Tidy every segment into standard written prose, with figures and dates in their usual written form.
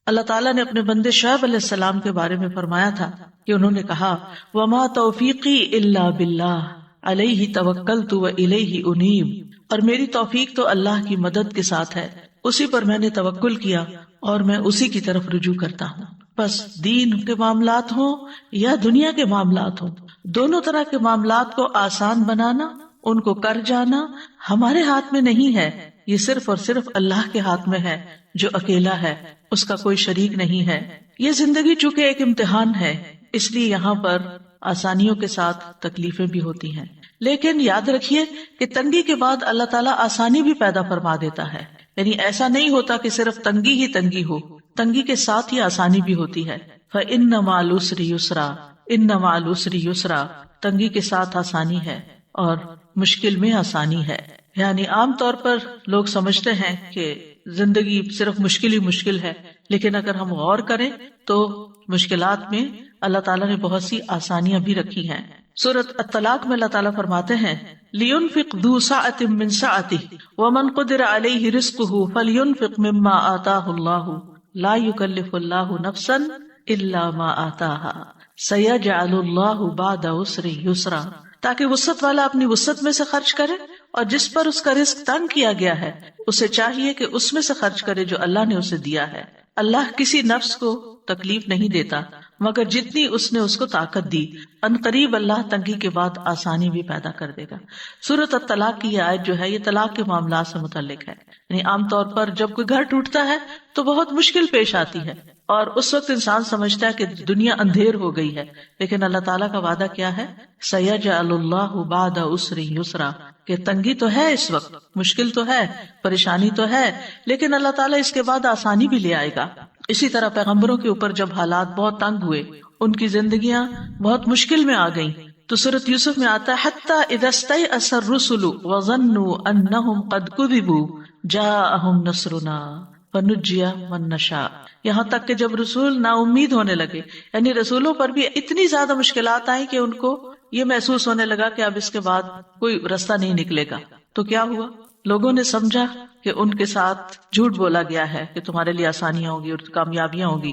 اللہ تعالیٰ نے اپنے بندے شعیب علیہ السلام کے بارے میں فرمایا تھا کہ انہوں نے کہا وما توفیقی الا باللہ علیہ توکلت والیہ انیب، اور میری توفیق تو اللہ کی مدد کے ساتھ ہے، اسی پر میں نے توکل کیا اور میں اسی کی طرف رجوع کرتا ہوں۔ بس دین کے معاملات ہوں یا دنیا کے معاملات ہوں، دونوں طرح کے معاملات کو آسان بنانا، ان کو کر جانا ہمارے ہاتھ میں نہیں ہے، یہ صرف اور صرف اللہ کے ہاتھ میں ہے جو اکیلا ہے، اس کا کوئی شریک نہیں ہے۔ یہ زندگی چونکہ ایک امتحان ہے، اس لیے یہاں پر آسانیوں کے ساتھ تکلیفیں بھی ہوتی ہیں، لیکن یاد رکھیے کہ تنگی کے بعد اللہ تعالیٰ آسانی بھی پیدا فرما دیتا ہے، یعنی ایسا نہیں ہوتا کہ صرف تنگی ہی تنگی ہو، تنگی کے ساتھ ہی آسانی بھی ہوتی ہے۔ فَإِنَّ مَعَ الْعُسْرِ يُسْرًا، إِنَّ مَعَ الْعُسْرِ يُسْرًا، تنگی کے ساتھ آسانی ہے اور مشکل میں آسانی ہے۔ یعنی عام طور پر لوگ سمجھتے ہیں کہ زندگی صرف مشکل ہی مشکل ہے، لیکن اگر ہم غور کریں تو مشکلات میں اللہ تعالیٰ نے بہت سی آسانیاں بھی رکھی ہیں۔ سورۃ الطلاق میں اللہ تعالیٰ فرماتے ہیں لِيُنْفِقْ ذُو سَعَةٍ مِّن سَعَتِهِ وَمَنْ قُدِرَ عَلَيْهِ رِزْقُهُ فَلْيُنْفِقْ مِمَّا آتَاهُ اللَّهُ لَا يُكَلِّفُ اللَّهُ نَفْسًا إِلَّا مَا آتَاهَا سَيَجْعَلُ اللَّهُ بَعْدَ عُسْرٍ يُسْرًا، تاکہ وسعت والا اپنی وسعت میں سے خرچ کرے، اور جس پر اس کا رزق تنگ کیا گیا ہے اسے چاہیے کہ اس میں سے خرچ کرے جو اللہ نے اسے دیا ہے۔ اللہ کسی نفس کو تکلیف نہیں دیتا مگر جتنی اس نے اس کو طاقت دی، ان قریب اللہ تنگی کے بعد آسانی بھی پیدا کر دے گا۔ سورۃ الطلاق کی یہ آیت جو ہے یہ طلاق کے معاملات سے متعلق ہے، یعنی عام طور پر جب کوئی گھر ٹوٹتا ہے تو بہت مشکل پیش آتی ہے اور اس وقت انسان سمجھتا ہے کہ دنیا اندھیر ہو گئی ہے، لیکن اللہ تعالیٰ کا وعدہ کیا ہے؟ سَيَجْعَلُ اللَّهُ بَعْدَ عُسْرٍ يُسْرًا، کہ تنگی تو ہے، اس وقت مشکل تو ہے، پریشانی تو ہے، لیکن اللہ تعالیٰ اس کے بعد آسانی بھی لے آئے گا۔ اسی طرح پیغمبروں کے اوپر جب حالات بہت تنگ ہوئے، ان کی زندگیاں بہت مشکل میں آ گئیں، تو سورۃ یوسف میں آتا ہے حَتَّى إِذَا اسْتَيْأَسَ الرُّسُلُ وَظَنُّوا أَنَّهُمْ قَدْ كُذِبُوا جَاءَهُمْ نَصْرُنَا فَنُجِّيَ مَن نَّشَاءُ، یہاں تک کہ جب رسول نا امید ہونے لگے، یعنی رسولوں پر بھی اتنی زیادہ مشکلات آئیں کہ ان کو یہ محسوس ہونے لگا کہ اب اس کے بعد کوئی رستہ نہیں نکلے گا، تو کیا ہوا؟ لوگوں نے سمجھا کہ ان کے ساتھ جھوٹ بولا گیا ہے کہ تمہارے لیے آسانیاں ہوگی اور کامیابیاں ہوگی،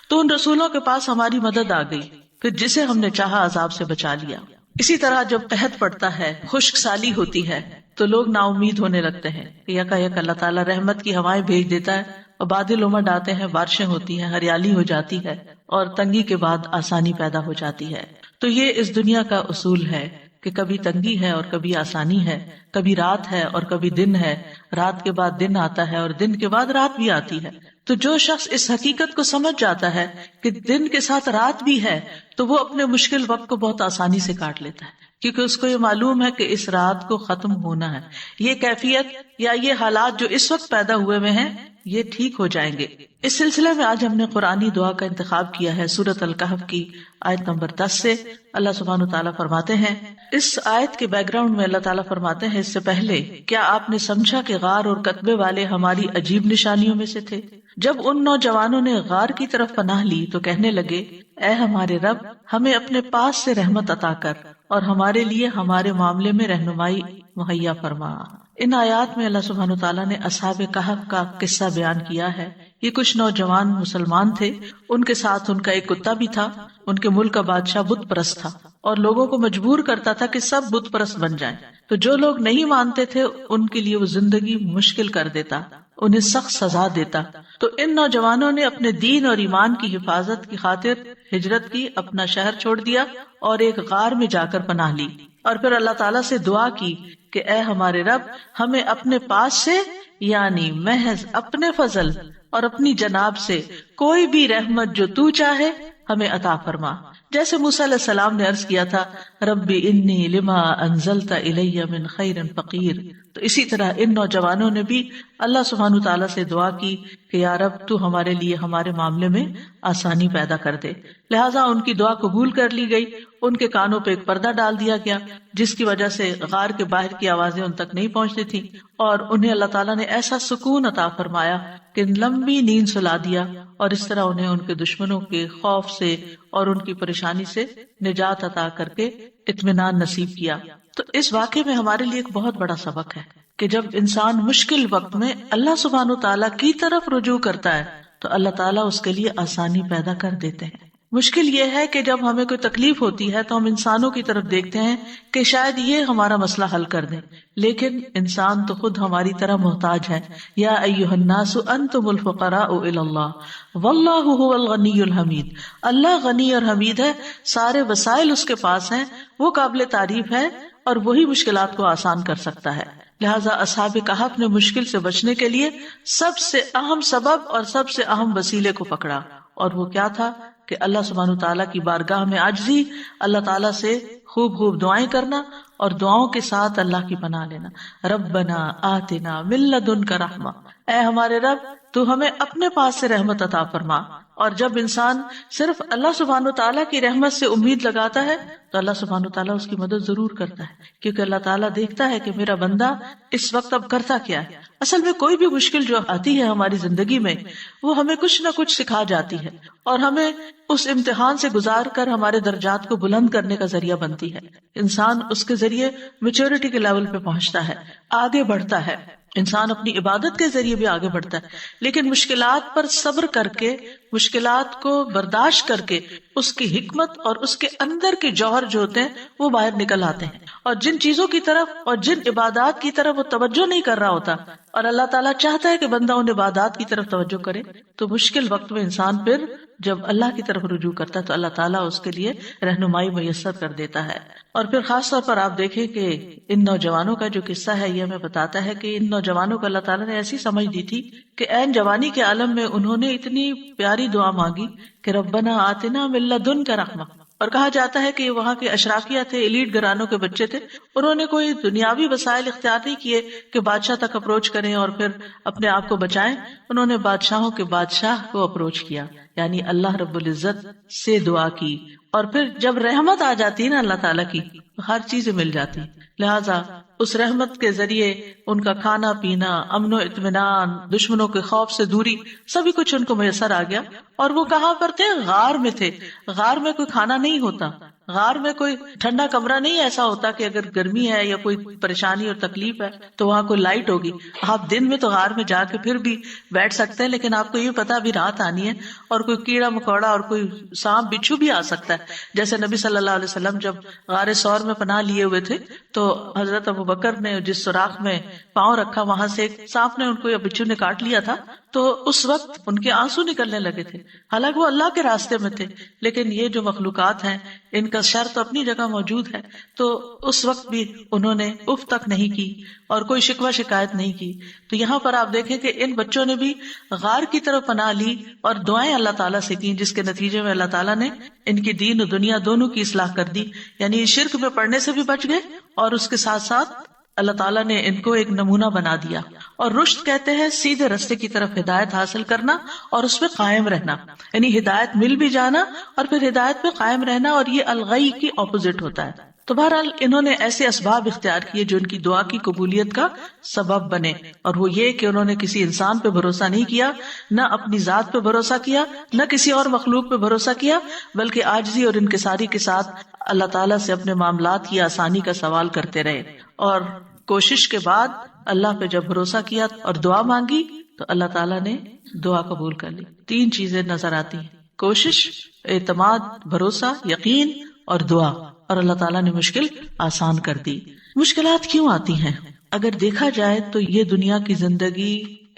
تو ان رسولوں کے پاس ہماری مدد آ گئی، پھر جسے ہم نے چاہا عذاب سے بچا لیا۔ اسی طرح جب قحط پڑتا ہے، خشک سالی ہوتی ہے، تو لوگ نا امید ہونے لگتے ہیں کہ یکا یک اللہ تعالیٰ رحمت کی ہوائیں بھیج دیتا ہے اور بادل امڈ آتے ہیں، بارشیں ہوتی ہیں، ہریالی ہو جاتی ہے اور تنگی کے بعد آسانی پیدا ہو جاتی ہے۔ تو یہ اس دنیا کا اصول ہے کہ کبھی تنگی ہے اور کبھی آسانی ہے، کبھی رات ہے اور کبھی دن ہے، رات کے بعد دن آتا ہے اور دن کے بعد رات بھی آتی ہے۔ تو جو شخص اس حقیقت کو سمجھ جاتا ہے کہ دن کے ساتھ رات بھی ہے تو وہ اپنے مشکل وقت کو بہت آسانی سے کاٹ لیتا ہے، کیونکہ اس کو یہ معلوم ہے کہ اس رات کو ختم ہونا ہے، یہ کیفیت یا یہ حالات جو اس وقت پیدا ہوئے ہوئے ہیں یہ ٹھیک ہو جائیں گے۔ اس سلسلے میں آج ہم نے قرآنی دعا کا انتخاب کیا ہے سورۃ الکہف کی آیت نمبر 10 سے۔ اللہ سبحانہ تعالیٰ فرماتے ہیں، اس آیت کے بیک گراؤنڈ میں اللہ تعالیٰ فرماتے ہیں اس سے پہلے کیا آپ نے سمجھا کہ غار اور کتبے والے ہماری عجیب نشانیوں میں سے تھے؟ جب ان نوجوانوں نے غار کی طرف پناہ لی تو کہنے لگے، اے ہمارے رب، ہمیں اپنے پاس سے رحمت عطا کر اور ہمارے لیے ہمارے معاملے میں رہنمائی مہیا فرما۔ ان آیات میں اللہ سبحانہ تعالیٰ نے اصحاب کہف کا قصہ بیان کیا ہے۔ یہ کچھ نوجوان مسلمان تھے، ان کے ساتھ ان کا ایک کتا بھی تھا۔ ان کے ملک کا بادشاہ بت پرست تھا اور لوگوں کو مجبور کرتا تھا کہ سب بت پرست بن جائیں، تو جو لوگ نہیں مانتے تھے ان کے لیے وہ زندگی مشکل کر دیتا، انہیں سخت سزا دیتا۔ تو ان نوجوانوں نے اپنے دین اور ایمان کی حفاظت کی خاطر ہجرت کی، اپنا شہر چھوڑ دیا اور ایک غار میں جا کر پناہ لی، اور پھر اللہ تعالیٰ سے دعا کی کہ اے ہمارے رب، ہمیں اپنے پاس سے یعنی محض اپنے فضل اور اپنی جناب سے کوئی بھی رحمت جو تو چاہے ہمیں عطا فرما۔ جیسے موسیٰ علیہ السلام نے عرض کیا تھا، رب انی لما انزلت الی من خیر فقیر، تو اسی طرح ان نوجوانوں نے بھی اللہ سبحانہ تعالیٰ سے دعا کی کہ یا رب تو ہمارے لیے ہمارے معاملے میں آسانی پیدا کر دے۔ لہٰذا ان کی دعا قبول کر لی گئی، ان کے کانوں پہ ایک پردہ ڈال دیا گیا جس کی وجہ سے غار کے باہر کی آوازیں ان تک نہیں پہنچتی تھیں، اور انہیں اللہ تعالیٰ نے ایسا سکون عطا فرمایا کہ لمبی نیند سلا دیا، اور اس طرح انہیں ان کے دشمنوں کے خوف سے اور ان کی پریشانی سے نجات عطا کر کے اطمینان نصیب کیا۔ تو اس واقعے میں ہمارے لیے ایک بہت بڑا سبق ہے کہ جب انسان مشکل وقت میں اللہ سبحانہ و تعالیٰ کی طرف رجوع کرتا ہے تو اللہ تعالیٰ اس کے لیے آسانی پیدا کر دیتے ہیں. مشکل یہ ہے کہ جب ہمیں کوئی تکلیف ہوتی ہے تو ہم انسانوں کی طرف دیکھتے ہیں کہ شاید یہ ہمارا مسئلہ حل کر دیں، لیکن انسان تو خود ہماری طرح محتاج ہے. یا ایھا الناس انتم الفقراء الی اللہ واللہ ھو الغنی الحمید. اللہ غنی اور حمید ہے، سارے وسائل اس کے پاس ہیں، وہ قابل تعریف ہے اور وہی مشکلات کو آسان کر سکتا ہے. لہٰذا اصحاب کہف نے مشکل سے بچنے کے لیے سب سے اہم سبب اور سب سے اہم وسیلے کو پکڑا، اور وہ کیا تھا کہ اللہ سبحانہ تعالیٰ کی بارگاہ میں عاجزی، اللہ تعالیٰ سے خوب خوب دعائیں کرنا اور دعاؤں کے ساتھ اللہ کی پناہ لینا. ربنا آتنا من لدنک رحمہ، اے ہمارے رب تو ہمیں اپنے پاس سے رحمت عطا فرما. اور جب انسان صرف اللہ سبحانہ تعالیٰ کی رحمت سے امید لگاتا ہے تو اللہ سبحانہ تعالیٰ اس کی مدد ضرور کرتا ہے، کیونکہ اللہ تعالیٰ دیکھتا ہے کہ میرا بندہ اس وقت اب کرتا کیا ہے. اصل میں کوئی بھی مشکل جو آتی ہے ہماری زندگی میں وہ ہمیں کچھ نہ کچھ سکھا جاتی ہے اور ہمیں اس امتحان سے گزار کر ہمارے درجات کو بلند کرنے کا ذریعہ بنتی ہے. انسان اس کے ذریعے میچورٹی کے لیول پہ پہنچتا ہے، آگے بڑھتا ہے. انسان اپنی عبادت کے ذریعے بھی آگے بڑھتا ہے، لیکن مشکلات پر صبر کر کے، مشکلات کو برداشت کر کے اس کی حکمت اور اس کے اندر کے جوہر جو ہوتے ہیں وہ باہر نکل آتے ہیں. اور جن چیزوں کی طرف اور جن عبادات کی طرف وہ توجہ نہیں کر رہا ہوتا اور اللہ تعالیٰ چاہتا ہے کہ بندہ ان عبادات کی طرف توجہ کرے، تو مشکل وقت میں انسان پھر جب اللہ کی طرف رجوع کرتا ہے تو اللہ تعالیٰ اس کے لیے رہنمائی میسر کر دیتا ہے. اور پھر خاص طور پر آپ دیکھیں کہ ان نوجوانوں کا جو قصہ ہے یہ ہمیں بتاتا ہے کہ ان نوجوانوں کو اللہ تعالیٰ نے ایسی سمجھ دی تھی کہ عین جوانی کے عالم میں انہوں نے اتنی پیاری دعا مانگی کہ ربنا آتنا من لدنک رحمہ. اور کہا جاتا ہے کہ وہاں کے اشرافیہ تھے، ایلیٹ گھرانوں کے بچے تھے، انہوں نے کوئی دنیاوی وسائل اختیار نہیں کیے کہ بادشاہ تک اپروچ کریں اور پھر اپنے آپ کو بچائیں. انہوں نے بادشاہوں کے بادشاہ کو اپروچ کیا، یعنی اللہ رب العزت سے دعا کی. اور پھر جب رحمت آ جاتی ہے نا اللہ تعالیٰ کی تو ہر چیز مل جاتی. لہٰذا اس رحمت کے ذریعے ان کا کھانا پینا، امن و اطمینان، دشمنوں کے خوف سے دوری، سبھی کچھ ان کو میسر آ گیا. اور وہ کہاں پر تھے؟ غار میں تھے. غار میں کوئی کھانا نہیں ہوتا، غار میں کوئی ٹھنڈا کمرہ نہیں ایسا ہوتا کہ اگر گرمی ہے یا کوئی پریشانی اور تکلیف ہے تو وہاں کوئی لائٹ ہوگی. آپ دن میں تو غار میں جا کے پھر بھی بیٹھ سکتے ہیں، لیکن آپ کو یہ پتا ابھی رات آنی ہے اور کوئی کیڑا مکوڑا اور کوئی سانپ بچھو بھی آ سکتا ہے. جیسے نبی صلی اللہ علیہ وسلم جب غار ثور میں پناہ لیے ہوئے تھے تو حضرت ابوبکر نے جس سوراخ میں پاؤں رکھا وہاں سے ایک سانپ نے ان کو یا بچھو نے کاٹ لیا تھا، تو اس وقت ان کے آنسو نکلنے لگے تھے. حالانکہ وہ اللہ کے راستے میں تھے، لیکن یہ جو مخلوقات ہیں ان کا شر تو اپنی جگہ موجود ہے. تو اس وقت بھی انہوں نے اف تک نہیں کی اور کوئی شکوہ شکایت نہیں کی. تو یہاں پر آپ دیکھیں کہ ان بچوں نے بھی غار کی طرف پناہ لی اور دعائیں اللہ تعالیٰ سے کی، جس کے نتیجے میں اللہ تعالیٰ نے ان کی دین و دنیا دونوں کی اصلاح کر دی. یعنی شرک میں پڑنے سے بھی بچ گئے اور اس کے ساتھ ساتھ اللہ تعالیٰ نے ان کو ایک نمونہ بنا دیا. اور رشد کہتے ہیں سیدھے رستے کی طرف ہدایت حاصل کرنا اور اس پہ قائم رہنا، یعنی ہدایت مل بھی جانا اور پھر ہدایت پہ قائم رہنا، اور یہ الغی کی اپوزٹ ہوتا ہے. تو بہرحال انہوں نے ایسے اسباب اختیار کیے جو ان کی دعا کی قبولیت کا سبب بنے، اور وہ یہ کہ انہوں نے کسی انسان پہ بھروسہ نہیں کیا، نہ اپنی ذات پہ بھروسہ کیا، نہ کسی اور مخلوق پہ بھروسہ کیا، بلکہ عاجزی اور انکساری کے ساتھ اللہ تعالیٰ سے اپنے معاملات کی آسانی کا سوال کرتے رہے. اور کوشش کے بعد اللہ پہ جب بھروسہ کیا اور دعا مانگی تو اللہ تعالیٰ نے دعا قبول کر لی. 3 چیزیں نظر آتی ہیں: کوشش، اعتماد، بھروسا، یقین اور دعا. اور اللہ تعالیٰ نے مشکل آسان کر دی. مشکلات کیوں آتی ہیں؟ اگر دیکھا جائے تو یہ دنیا کی زندگی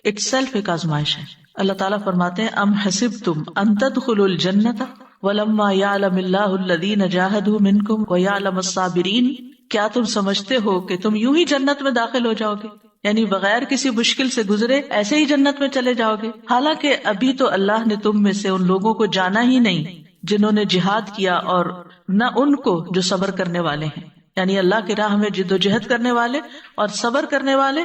اٹ سیلف ایک آزمائش ہے. اللہ تعالیٰ فرماتے ہیں ام حسبتم ان تدخلوا الجنۃ ولما یعلم اللہ الذین جاہدوا منکم ویعلم الصابرین. کیا تم سمجھتے ہو کہ تم یوں ہی جنت میں داخل ہو جاؤ گے، یعنی بغیر کسی مشکل سے گزرے ایسے ہی جنت میں چلے جاؤ گے؟ حالانکہ ابھی تو اللہ نے تم میں سے ان لوگوں کو جانا ہی نہیں جنہوں نے جہاد کیا، اور نہ ان کو جو صبر کرنے والے ہیں. یعنی اللہ کی راہ میں جد و جہد کرنے والے اور صبر کرنے والے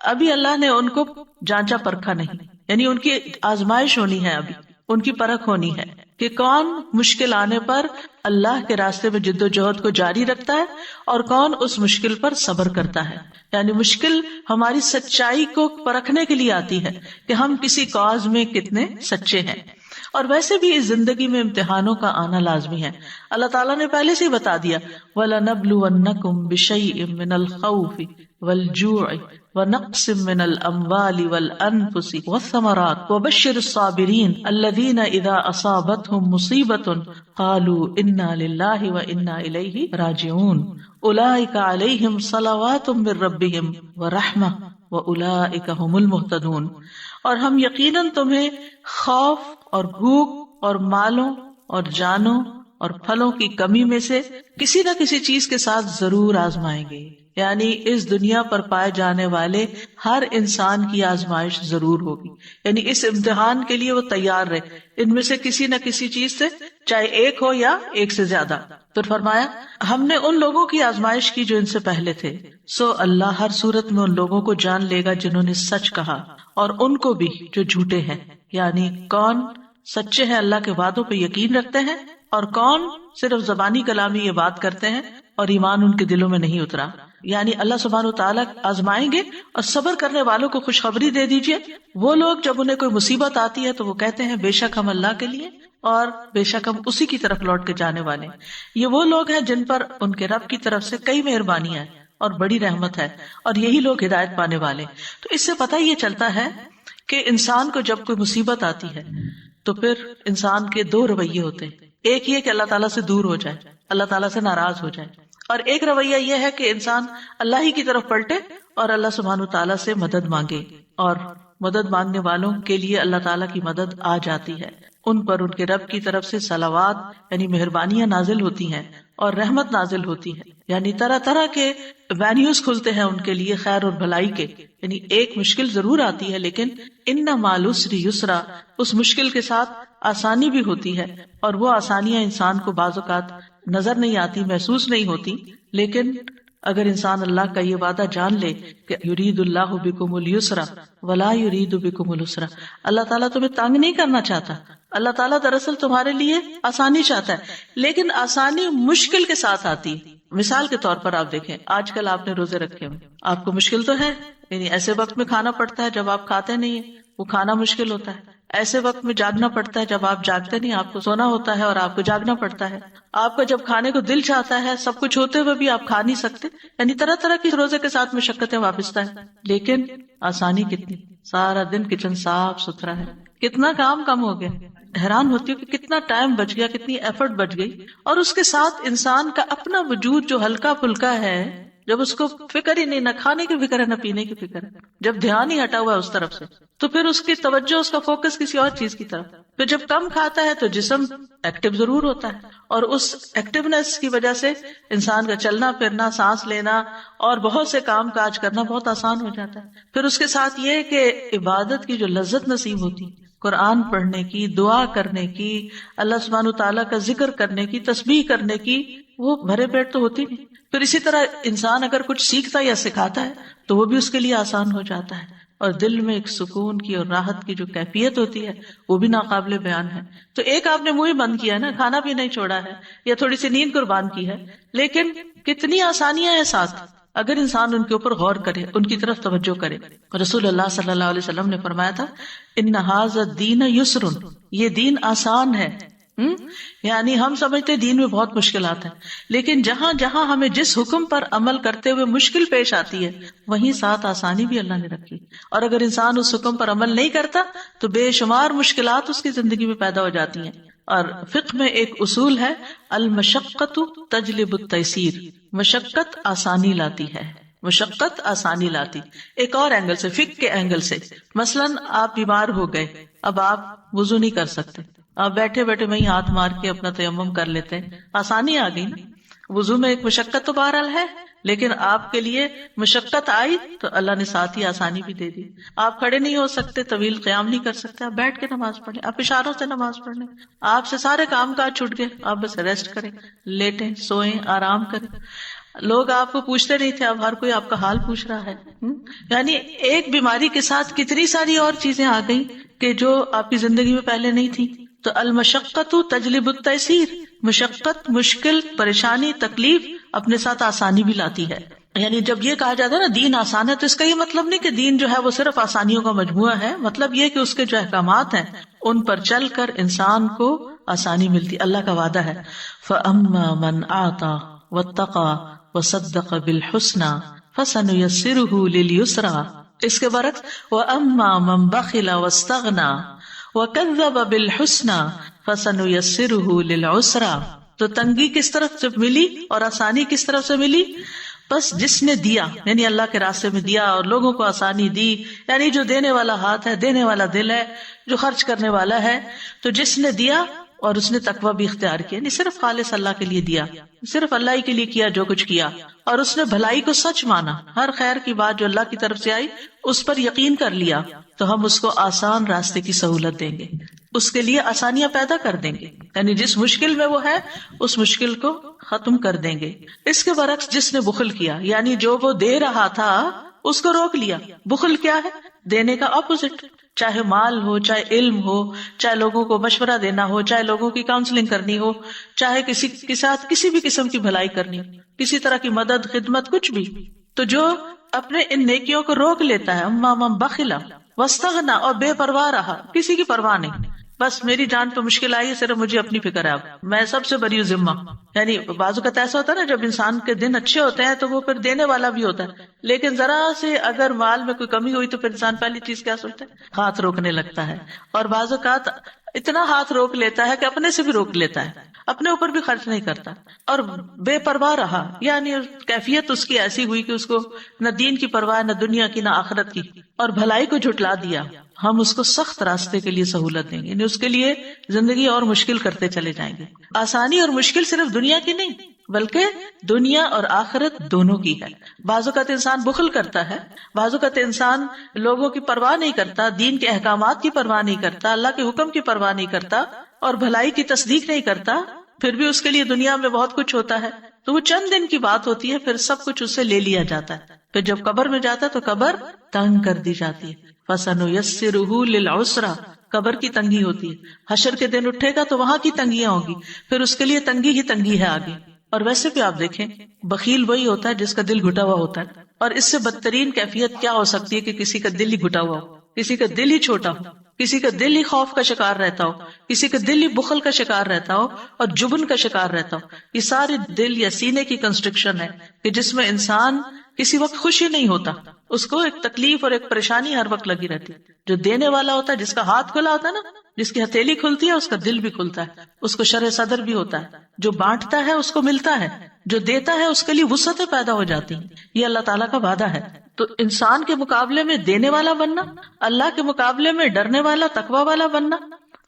ابھی اللہ نے ان کو جانچا پرکھا نہیں. یعنی ان کی آزمائش ہونی ہے، ابھی ان کی پرکھ ہونی ہے کہ کون مشکل آنے پر اللہ کے راستے میں جد و جہد کو جاری رکھتا ہے اور کون اس مشکل پر صبر کرتا ہے. یعنی مشکل ہماری سچائی کو پرکھنے کے لیے آتی ہے کہ ہم کسی کاز میں کتنے سچے ہیں. اور ویسے بھی اس زندگی میں امتحانوں کا آنا لازمی ہے. اللہ تعالیٰ نے پہلے سے ہی بتا دیا وَلَنَبْلُوَنَّكُمْ بِشَيْءٍ مِّنَ الْخَوْفِ وَالْجُوعِ وَنَقْصٍ مِّنَ الْأَمْوَالِ وَالْأَنفُسِ وَالثَّمَرَاتِ وَبَشِّرِ الصَّابِرِينَ الَّذِينَ إِذَا أَصَابَتْهُمْ مُصِيبَةٌ قَالُوا إِنَّا لِلَّهِ وَإِنَّا إِلَيْهِ رَاجِعُونَ أُولَٰئِكَ عَلَيْهِمْ صَلَوَاتٌ مِّن رَّبِّهِمْ وَرَحْمَةٌ وَأُولَٰئِكَ هُمُ الْمُهْتَدُونَ۔ اور ہم یقیناً تمہیں خوف اور بھوک اور مالوں اور جانوں اور پھلوں کی کمی میں سے کسی نہ کسی چیز کے ساتھ ضرور آزمائیں گے، یعنی اس دنیا پر پائے جانے والے ہر انسان کی آزمائش ضرور ہوگی، یعنی اس امتحان کے لیے وہ تیار رہے، ان میں سے کسی نہ کسی چیز سے، چاہے ایک ہو یا ایک سے زیادہ۔ پھر فرمایا ہم نے ان لوگوں کی آزمائش کی جو ان سے پہلے تھے، سو اللہ ہر صورت میں ان لوگوں کو جان لے گا جنہوں نے سچ کہا، اور ان کو بھی جو جھوٹے ہیں، یعنی کون سچے ہیں، اللہ کے وعدوں پہ یقین رکھتے ہیں، اور کون صرف زبانی کلامی یہ بات کرتے ہیں اور ایمان ان کے دلوں میں نہیں اترا۔ یعنی اللہ سبحانہ وتعالیٰ آزمائیں گے، اور صبر کرنے والوں کو خوشخبری دے دیجئے۔ وہ لوگ جب انہیں کوئی مصیبت آتی ہے تو وہ کہتے ہیں بے شک ہم اللہ کے لیے اور بے شک ہم اسی کی طرف لوٹ کے جانے والے ہیں۔ یہ وہ لوگ ہیں جن پر ان کے رب کی طرف سے کئی مہربانیاں ہیں اور بڑی رحمت ہے، اور یہی لوگ ہدایت پانے والے۔ تو اس سے پتہ یہ چلتا ہے کہ انسان کو جب کوئی مصیبت آتی ہے تو پھر انسان کے دو رویے ہوتے ہیں، ایک یہ کہ اللہ تعالیٰ سے دور ہو جائے، اللہ تعالیٰ سے ناراض ہو جائے، اور ایک رویہ یہ ہے کہ انسان اللہ ہی کی طرف پلٹے اور اللہ سبحانہ تعالیٰ سے مدد مانگے، اور مدد مانگنے والوں کے لیے اللہ تعالیٰ کی مدد آ جاتی ہے، ان پر ان کے رب کی طرف سے صلوات یعنی مہربانیاں نازل ہوتی ہیں اور رحمت نازل ہوتی ہے، یعنی طرح طرح کے وینیوز کھلتے ہیں ان کے لیے خیر اور بھلائی کے۔ یعنی ایک مشکل ضرور آتی ہے لیکن ان مع العسر یسرا، اس مشکل کے ساتھ آسانی بھی ہوتی ہے، اور وہ آسانیاں انسان کو بعض اوقات نظر نہیں آتی، محسوس نہیں ہوتی، لیکن اگر انسان اللہ کا یہ وعدہ جان لے کہ یرید اللہ بکم اليسر ولا یرید بکم العسر، اللہ تعالیٰ تمہیں تنگ نہیں کرنا چاہتا، اللہ تعالیٰ دراصل تمہارے لیے آسانی چاہتا ہے، لیکن آسانی مشکل کے ساتھ آتی ہے۔ مثال کے طور پر آپ دیکھیں، آج کل آپ نے روزے رکھے ہوئے، آپ کو مشکل تو ہے، یعنی ایسے وقت میں کھانا پڑتا ہے جب آپ کھاتے نہیں ہیں، وہ کھانا مشکل ہوتا ہے، ایسے وقت میں جاگنا پڑتا ہے جب آپ جاگتے نہیں، آپ کو سونا ہوتا ہے اور آپ کو جاگنا پڑتا ہے، آپ کو جب کھانے کو دل چاہتا ہے، سب کچھ ہوتے ہوئے بھی آپ کھا نہیں سکتے، یعنی طرح طرح کی روزے کے ساتھ مشقتیں وابستہ ہیں، لیکن آسانی کتنی، سارا دن کچن صاف ستھرا ہے، کتنا کام کم ہو گیا، حیران ہوتی ہوں کہ کتنا ٹائم بچ گیا، کتنی ایفرٹ بچ گئی، اور اس کے ساتھ انسان کا اپنا وجود جو ہلکا پھلکا ہے، جب اس کو فکر ہی نہیں، نہ کھانے کی فکر ہے نہ پینے کی فکر ہے، جب دھیان ہی ہٹا ہوا ہے اس طرف سے، تو پھر اس کی توجہ، اس کا فوکس کسی اور چیز کی طرف، پھر جب کم کھاتا ہے تو جسم ایکٹیو ضرور ہوتا ہے، اور اس ایکٹیونیس کی وجہ سے انسان کا چلنا پھرنا، سانس لینا اور بہت سے کام کاج کرنا بہت آسان ہو جاتا ہے۔ پھر اس کے ساتھ یہ کہ عبادت کی جو لذت نصیب ہوتی، قرآن پڑھنے کی، دعا کرنے کی، اللہ سبحانہ تعالیٰ کا ذکر کرنے کی، تسبیح کرنے کی، وہ بھرے پیٹ تو ہوتی نہیں۔ پھر اسی طرح انسان اگر کچھ سیکھتا یا سکھاتا ہے تو وہ بھی اس کے لیے آسان ہو جاتا ہے، اور دل میں ایک سکون کی اور راحت کی جو کیفیت ہوتی ہے وہ بھی ناقابل بیان ہے۔ تو ایک آپ نے منہ ہی بند کیا ہے نا، کھانا بھی نہیں چھوڑا ہے، یا تھوڑی سی نیند قربان کی ہے، لیکن کتنی آسانیاں ہیں ساتھ اگر انسان ان کے اوپر غور کرے، ان کی طرف توجہ کرے۔ رسول اللہ صلی اللہ علیہ وسلم نے فرمایا تھا ان ھذا الدین یسر، یہ دین آسان ہے۔ یعنی ہم سمجھتے دین میں بہت مشکلات ہیں، لیکن جہاں جہاں ہمیں جس حکم پر عمل کرتے ہوئے مشکل پیش آتی ہے وہیں ساتھ آسانی بھی اللہ نے رکھی، اور اگر انسان اس حکم پر عمل نہیں کرتا تو بے شمار مشکلات اس کی زندگی میں پیدا ہو جاتی ہیں۔ اور فقہ میں ایک اصول ہے المشقۃ تجلب التیسیر، مشقت آسانی لاتی ہے، مشقت آسانی لاتی۔ ایک اور اینگل سے، فقہ کے اینگل سے، مثلاً آپ بیمار ہو گئے، اب آپ وضو نہیں کر سکتے، آپ بیٹھے بیٹھے وہیں ہاتھ مار کے اپنا تیمم کر لیتے ہیں، آسانی آ گئی نا۔ وضو میں ایک مشقت تو بہرحال ہے، لیکن آپ کے لیے مشقت آئی تو اللہ نے ساتھ ہی آسانی بھی دے دی۔ آپ کھڑے نہیں ہو سکتے، طویل قیام نہیں کر سکتے، آپ بیٹھ کے نماز پڑھ لیں، آپ اشاروں سے نماز پڑھ لیں، آپ سے سارے کام کاج چھوٹ گئے، آپ بس ریسٹ کریں، لیٹیں، سوئیں، آرام کریں۔ لوگ آپ کو پوچھتے نہیں تھے، اب ہر کوئی آپ کا حال پوچھ رہا ہے۔ یعنی ایک بیماری کے ساتھ کتنی ساری اور چیزیں آ گئی کہ جو آپ کی زندگی میں پہلے نہیں تھی۔ تو المشقت تجلب التیسیر، مشقت، مشکل، پریشانی، تکلیف اپنے ساتھ آسانی بھی لاتی ہے۔ یعنی جب یہ کہا جاتا ہے نا دین آسان ہے، تو اس کا یہ مطلب نہیں کہ دین جو ہے وہ صرف آسانیوں کا مجموعہ ہے، مطلب یہ کہ اس کے جو احکامات ہیں ان پر چل کر انسان کو آسانی ملتی۔ اللہ کا وعدہ ہے فَأَمَّا مَنْ أَعْطَى وَاتَّقَى وَصَدَّقَ بِالْحُسْنَى فَسَنُيَسِّرُهُ لِلْيُسْرَى. اس کے برعکس وَأَمَّا مَنْ بَخِلَ وَاسْتَغْنَى وَكَذَّبَ بِالْحُسْنَى فَسَنُيَسِّرُهُ لِلْعُسْرَى. تو تنگی کس طرف سے ملی اور آسانی کس طرف سے ملی؟ بس جس نے دیا یعنی اللہ کے راستے میں دیا اور لوگوں کو آسانی دی، یعنی جو دینے والا ہاتھ ہے، دینے والا دل ہے، جو خرچ کرنے والا ہے، تو جس نے دیا اور اس نے تقوی بھی اختیار کیا، یعنی صرف خالص اللہ کے لیے دیا، صرف اللہ ہی کے لیے کیا جو کچھ کیا، اور اس نے بھلائی کو سچ مانا، ہر خیر کی بات جو اللہ کی طرف سے آئی اس پر یقین کر لیا، تو ہم اس کو آسان راستے کی سہولت دیں گے، اس کے لیے آسانیاں پیدا کر دیں گے، یعنی جس مشکل میں وہ ہے اس مشکل کو ختم کر دیں گے۔ اس کے برعکس جس نے بخل کیا، یعنی جو وہ دے رہا تھا اس کو روک لیا۔ بخل کیا ہے؟ دینے کا اپوزٹ، چاہے مال ہو، چاہے علم ہو، چاہے لوگوں کو مشورہ دینا ہو، چاہے لوگوں کی کاؤنسلنگ کرنی ہو، چاہے کسی کے ساتھ کسی بھی قسم کی بھلائی کرنی ہو، کسی طرح کی مدد، خدمت، کچھ بھی۔ تو جو اپنے ان نیکیوں کو روک لیتا ہے، اما من بخل واستغنى، اور بے پرواہ رہا، کسی کی پرواہ نہیں، بس میری جان پہ مشکل آئی ہے، صرف مجھے اپنی فکر ہے، اب میں سب سے بری ذمہ۔ یعنی بعض اوقات ایسا ہوتا ہے نا، جب انسان کے دن اچھے ہوتے ہیں تو وہ پھر دینے والا بھی ہوتا ہے، لیکن ذرا سے اگر مال میں کوئی کمی ہوئی تو پھر انسان پہلی چیز کیا سوچتا ہے؟ ہاتھ روکنے لگتا ہے، اور بعض اوقات اتنا ہاتھ روک لیتا ہے کہ اپنے سے بھی روک لیتا ہے، اپنے اوپر بھی خرچ نہیں کرتا، اور بے پرواہ رہا، یعنی کیفیت اس کی ایسی ہوئی کہ اس کو نہ دین کی پرواہ، نہ دنیا کی، نہ آخرت کی، اور بھلائی کو جھٹلا دیا۔ ہم اس کو سخت راستے کے لیے سہولت دیں گے، یعنی اس کے لیے زندگی اور مشکل کرتے چلے جائیں گے۔ آسانی اور مشکل صرف دنیا کی نہیں بلکہ دنیا اور آخرت دونوں کی ہے۔ بعض اوقات انسان بخل کرتا ہے، بعض اوقات انسان لوگوں کی پرواہ نہیں کرتا، دین کے احکامات کی پرواہ نہیں کرتا، اللہ کے حکم کی پرواہ نہیں کرتا، اور بھلائی کی تصدیق نہیں کرتا، پھر بھی اس کے لیے دنیا میں بہت کچھ ہوتا ہے، تو وہ چند دن کی بات ہوتی ہے، پھر سب کچھ اس سے لے لیا جاتا ہے، پھر جب قبر میں جاتا ہے تو قبر تنگ کر دی جاتی ہے۔ فَسَنُيَسِّرُهُ لِلْعُسْرَى، قبر کی تنگی ہوتی ہے، حشر کے دن اٹھے گا تو وہاں کی تنگیاں ہوگی، پھر اس کے لیے تنگی ہی تنگی ہے آگے۔ اور ویسے بھی آپ دیکھیں، بخیل وہی ہوتا ہے جس کا دل گھٹا ہوا ہوتا ہے، اور اس سے بدترین کیفیت کیا ہو سکتی ہے کہ کسی کا دل ہی گھٹا ہوا ہو، کسی کا دل ہی چھوٹا ہو، کسی کا دل ہی خوف کا شکار رہتا ہو، کسی کا دل ہی بخل کا شکار رہتا ہو اور جبن کا شکار رہتا ہو۔ یہ سارے دل یا سینے کی کنسٹرکشن ہے کہ جس میں انسان کسی وقت خوشی نہیں ہوتا، اس کو ایک تکلیف اور ایک پریشانی ہر وقت لگی رہتی۔ جو دینے والا ہوتا ہے، جس کا ہاتھ کھلا ہوتا ہے نا، جس کی ہتھیلی کھلتی ہے، اس کا دل بھی کھلتا ہے، اس کو شرح صدر بھی ہوتا ہے، جو بانٹتا ہے اس کو ملتا ہے، جو دیتا ہے اس کے لیے وسعتیں پیدا ہو جاتی ہیں۔ یہ اللہ تعالیٰ کا وعدہ ہے۔ تو انسان کے مقابلے میں دینے والا بننا، اللہ کے مقابلے میں ڈرنے والا، تقوی والا بننا،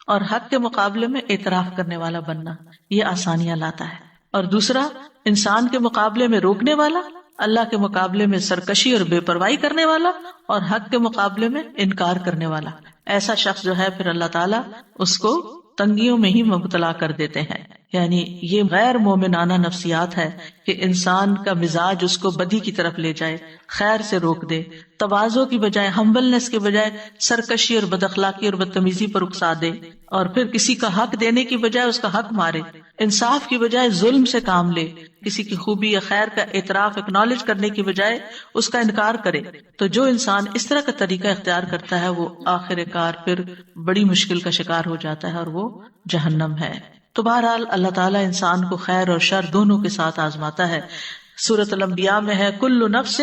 اور حق کے مقابلے میں اعتراف کرنے والا بننا، یہ آسانیاں لاتا ہے۔ اور دوسرا، انسان کے مقابلے میں روکنے والا، اللہ کے مقابلے میں سرکشی اور بے پرواہی کرنے والا، اور حق کے مقابلے میں انکار کرنے والا۔ ایسا شخص جو ہے پھر اللہ تعالیٰ اس کو تنگیوں میں ہی مبتلا کر دیتے ہیں۔ یعنی یہ غیر مومنانہ نفسیات ہے کہ انسان کا مزاج اس کو بدی کی طرف لے جائے، خیر سے روک دے، تواضع کی بجائے، ہمبلنس کے بجائے سرکشی اور بد اخلاقی اور بدتمیزی پر اکسا دے، اور پھر کسی کا حق دینے کی بجائے اس کا حق مارے، انصاف کی بجائے ظلم سے کام لے، کسی کی خوبی یا خیر کا اعتراف اکنالج کرنے کی بجائے اس کا انکار کرے۔ تو جو انسان اس طرح کا طریقہ اختیار کرتا ہے وہ آخر کار پھر بڑی مشکل کا شکار ہو جاتا ہے، اور وہ جہنم ہے۔ تو بہرحال اللہ تعالیٰ انسان کو خیر اور شر دونوں کے ساتھ آزماتا ہے۔ سورۃ الانبیاء میں ہے کل نفس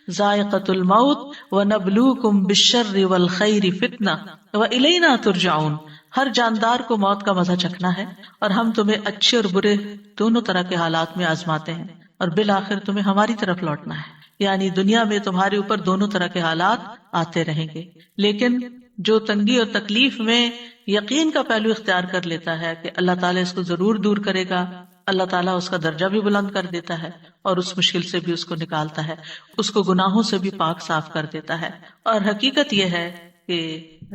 ذائقۃ الموت ونبلوکم بالشر والخیر فتنہ والینا ترجعون، ہر جاندار کو موت کا مزہ چکھنا ہے، اور ہم تمہیں اچھے اور برے دونوں طرح کے حالات میں آزماتے ہیں، اور بالآخر تمہیں ہماری طرف لوٹنا ہے۔ یعنی دنیا میں تمہارے اوپر دونوں طرح کے حالات آتے رہیں گے، لیکن جو تنگی اور تکلیف میں یقین کا پہلو اختیار کر لیتا ہے کہ اللہ تعالیٰ اس کو ضرور دور کرے گا، اللہ تعالیٰ اس کا درجہ بھی بلند کر دیتا ہے، اور اس مشکل سے بھی اس کو نکالتا ہے، اس کو گناہوں سے بھی پاک صاف کر دیتا ہے۔ اور حقیقت یہ ہے کہ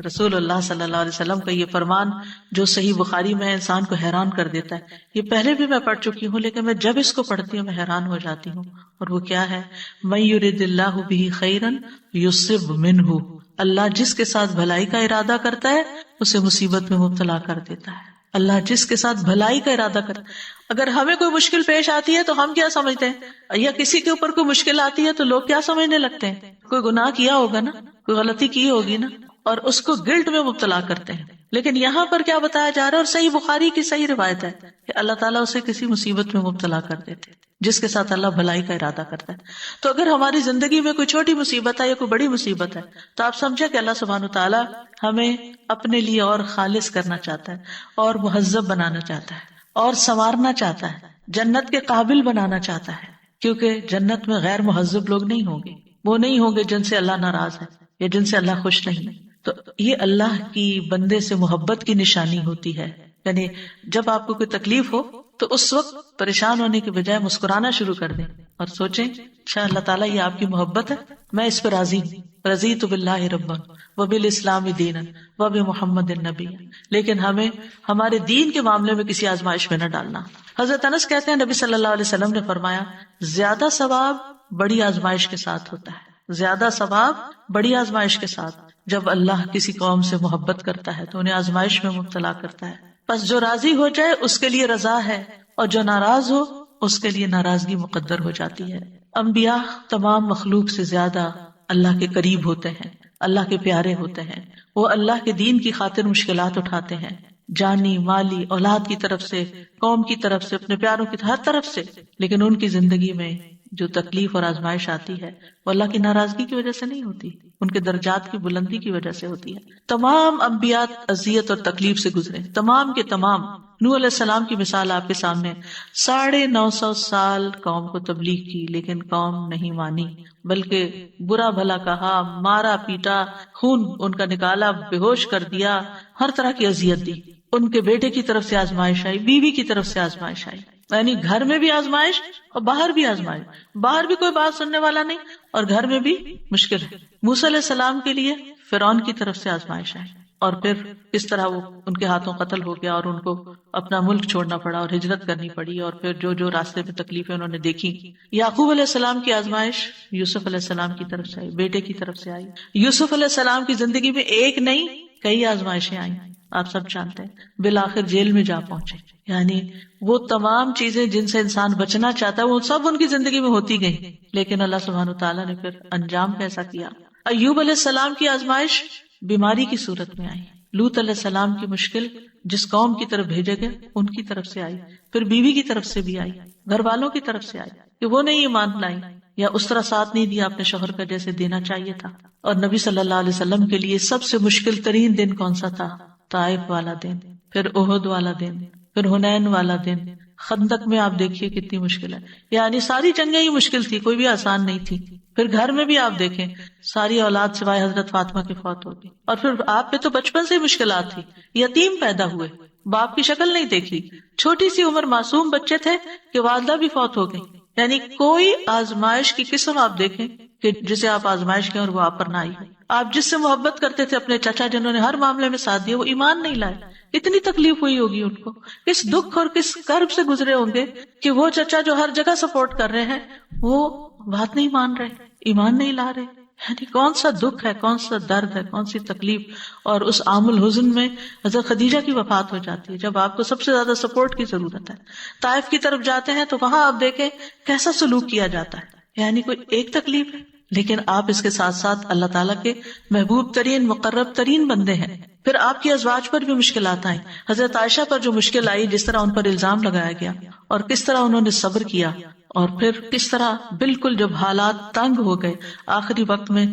رسول اللہ صلی اللہ علیہ وسلم کا یہ فرمان جو صحیح بخاری میں انسان کو حیران کر دیتا ہے، یہ پہلے بھی میں پڑھ چکی ہوں، لیکن میں جب اس کو پڑھتی ہوں میں حیران ہو جاتی ہوں، اور وہ کیا ہے؟ مَن یرد اللہ بہ خیرا یصب منہ، اللہ جس کے ساتھ بھلائی کا ارادہ کرتا ہے اسے مصیبت میں مبتلا کر دیتا ہے۔ اللہ جس کے ساتھ بھلائی کا ارادہ کرتا ہے، اگر ہمیں کوئی مشکل پیش آتی ہے تو ہم کیا سمجھتے ہیں، یا کسی کے اوپر کوئی مشکل آتی ہے تو لوگ کیا سمجھنے لگتے ہیں؟ کوئی گناہ کیا ہوگا نا، کوئی غلطی کی ہوگی نا، اور اس کو گلٹ میں مبتلا کرتے ہیں۔ لیکن یہاں پر کیا بتایا جا رہا ہے، اور صحیح بخاری کی صحیح روایت ہے کہ اللہ تعالیٰ اسے کسی مصیبت میں مبتلا کر دیتے۔ جس کے ساتھ اللہ بھلائی کا ارادہ کرتا ہے. تو اگر ہماری زندگی میں کوئی چھوٹی مصیبت ہے یا کوئی بڑی مصیبت ہے تو آپ سمجھے کہ اللہ سبحانہ وتعالیٰ ہمیں اپنے لیے اور خالص کرنا چاہتا ہے اور مہذب بنانا چاہتا ہے اور سنوارنا چاہتا ہے، جنت کے قابل بنانا چاہتا ہے. کیونکہ جنت میں غیر مہذب لوگ نہیں ہوں گے، وہ نہیں ہوں گے جن سے اللہ ناراض ہے یا جن سے اللہ خوش نہیں. تو یہ اللہ کی بندے سے محبت کی نشانی ہوتی ہے. یعنی جب آپ کو کوئی تکلیف ہو تو اس وقت پریشان ہونے کے بجائے مسکرانا شروع کر دیں اور سوچیں اچھا اللہ تعالیٰ یہ آپ کی محبت ہے، میں اس پہ راضی ہوں. رضیت باللہ ربا وبالاسلام دینا وبمحمد النبی. لیکن ہمیں ہمارے دین کے معاملے میں کسی آزمائش میں نہ ڈالنا. حضرت انس کہتے ہیں نبی صلی اللہ علیہ وسلم نے فرمایا زیادہ ثواب بڑی آزمائش کے ساتھ ہوتا ہے، زیادہ ثواب بڑی آزمائش کے ساتھ. جب اللہ کسی قوم سے محبت کرتا ہے تو انہیں آزمائش میں مبتلا کرتا ہے. بس جو راضی ہو جائے اس کے لیے رضا ہے، اور جو ناراض ہو اس کے لیے ناراضگی مقدر ہو جاتی ہے. انبیاء تمام مخلوق سے زیادہ اللہ کے قریب ہوتے ہیں، اللہ کے پیارے ہوتے ہیں. وہ اللہ کے دین کی خاطر مشکلات اٹھاتے ہیں، جانی مالی اولاد کی طرف سے، قوم کی طرف سے، اپنے پیاروں کی ہر طرف سے. لیکن ان کی زندگی میں جو تکلیف اور آزمائش آتی ہے وہ اللہ کی ناراضگی کی وجہ سے نہیں ہوتی، ان کے درجات کی بلندی کی وجہ سے ہوتی ہے. تمام انبیاء اذیت اور تکلیف سے گزرے، تمام کے تمام. نوح علیہ السلام کی مثال آپ کے سامنے، 950 سال قوم کو تبلیغ کی لیکن قوم نہیں مانی، بلکہ برا بھلا کہا، مارا پیٹا، خون ان کا نکالا، بے ہوش کر دیا، ہر طرح کی اذیت دی. ان کے بیٹے کی طرف سے آزمائش آئی، بیوی کی طرف سے آزمائش آئی. یعنی گھر میں بھی آزمائش اور باہر بھی آزمائش، باہر بھی کوئی بات سننے والا نہیں اور گھر میں بھی مشکل ہے. موسیٰ علیہ السلام کے لیے فرعون کی طرف سے آزمائش آئی اور پھر کس طرح وہ ان کے ہاتھوں قتل ہو گیا اور ان کو اپنا ملک چھوڑنا پڑا اور ہجرت کرنی پڑی، اور پھر جو راستے میں تکلیفیں انہوں نے دیکھی. یعقوب علیہ السلام کی آزمائش یوسف علیہ السلام کی طرف سے آئی، بیٹے کی طرف سے آئی. یوسف علیہ السلام کی زندگی میں ایک نہیں کئی آزمائشیں آئیں، آپ سب جانتے ہیں. بالآخر جیل میں جا پہنچے. یعنی وہ تمام چیزیں جن سے انسان بچنا چاہتا ہے وہ سب ان کی زندگی میں ہوتی گئی، لیکن اللہ سبحانہ وتعالیٰ نے پھر انجام کیسا کیا. ایوب علیہ السلام کی آزمائش بیماری کی صورت میں آئی. لوط علیہ السلام کی مشکل جس قوم کی طرف بھیجے گئے ان کی طرف سے آئی، پھر بیوی کی طرف سے بھی آئی، گھر والوں کی طرف سے آئی کہ وہ نہیں ایمان لائی یا اس طرح ساتھ نہیں دیا اپنے شوہر کا جیسے دینا چاہیے تھا. اور نبی صلی اللہ علیہ وسلم کے لیے سب سے مشکل ترین دن کون سا تھا؟ طائف والا دن، پھر احد والا دن، پھر حنین والا دن. خندق میں آپ دیکھیے کتنی مشکل ہے، یعنی ساری جنگیں ہی مشکل تھی، کوئی بھی آسان نہیں تھی. پھر گھر میں بھی آپ دیکھیں ساری اولاد سوائے حضرت فاطمہ کے فوت ہو گئی، اور پھر آپ پہ تو بچپن سے مشکلات تھی، یتیم پیدا ہوئے، باپ کی شکل نہیں دیکھی، چھوٹی سی عمر معصوم بچے تھے کہ والدہ بھی فوت ہو گئی. یعنی کوئی آزمائش کی قسم آپ دیکھیں کہ جسے آپ آزمائش کے اور وہ آپ پر نہ آئی. آپ جس سے محبت کرتے تھے اپنے چچا جنہوں نے ہر معاملے میں ساتھ دیا، وہ ایمان نہیں لائے، اتنی تکلیف ہوئی ہوگی ان کو، کس دکھ اور کس کرب سے گزرے ہوں گے کہ وہ چچا جو ہر جگہ سپورٹ کر رہے ہیں وہ بات نہیں مان رہے، ایمان نہیں لا رہے. یعنی کون سا دکھ ہے، کون سا درد ہے، کون سی تکلیف. اور اس عام الحزن میں حضرت خدیجہ کی وفات ہو جاتی ہے جب آپ کو سب سے زیادہ سپورٹ کی ضرورت ہے. طائف کی طرف جاتے ہیں تو وہاں آپ دیکھیں کیسا سلوک کیا جاتا ہے. یعنی کوئی ایک تکلیف ہے لیکن آپ اس کے ساتھ ساتھ اللہ تعالیٰ کے محبوب ترین مقرب ترین بندے ہیں. پھر آپ کی ازواج پر بھی مشکلات آئیں. حضرت عائشہ پر جو مشکل آئی، جس طرح ان پر الزام لگایا گیا اور کس طرح انہوں نے صبر کیا، اور پھر کس طرح بالکل جب حالات تنگ ہو گئے آخری وقت میں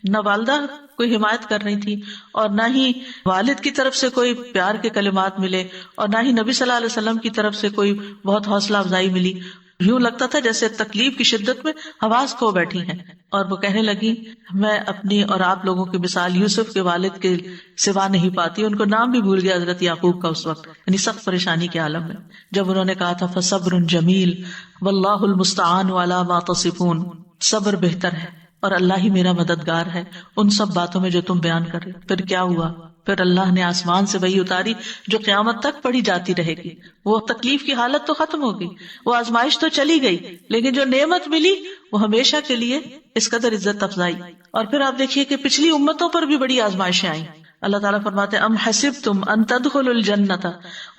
نہ والدہ کوئی حمایت کر رہی تھی اور نہ ہی والد کی طرف سے کوئی پیار کے کلمات ملے اور نہ ہی نبی صلی اللہ علیہ وسلم کی طرف سے کوئی بہت حوصلہ افزائی ملی. یوں لگتا تھا جیسے تکلیف کی شدت میں حواس کھو بیٹھی ہیں. اور وہ کہنے لگی میں اپنی اور آپ لوگوں کی مثال یوسف کے والد کے سوا نہیں پاتی. ان کو نام بھی بھول گیا حضرت یعقوب کا اس وقت، یعنی سخت پریشانی کے عالم میں، جب انہوں نے کہا تھا فصبر جمیل واللہ المستعان علی ما تصفون. صبر بہتر ہے اور اللہ ہی میرا مددگار ہے ان سب باتوں میں جو تم بیان کر رہے. پھر کیا ہوا؟ پھر اللہ نے آسمان سے وحی اتاری جو قیامت تک پڑھی جاتی رہے گی. وہ تکلیف کی حالت تو ختم ہو گئی، وہ آزمائش تو چلی گئی، لیکن جو نعمت ملی وہ ہمیشہ کے لیے اس قدر عزت افزائی. اور پھر آپ دیکھیے کہ پچھلی امتوں پر بھی بڑی آزمائشیں آئیں. اللہ تعالیٰ فرماتے ام حسبتم ان تدخلوا الجنۃ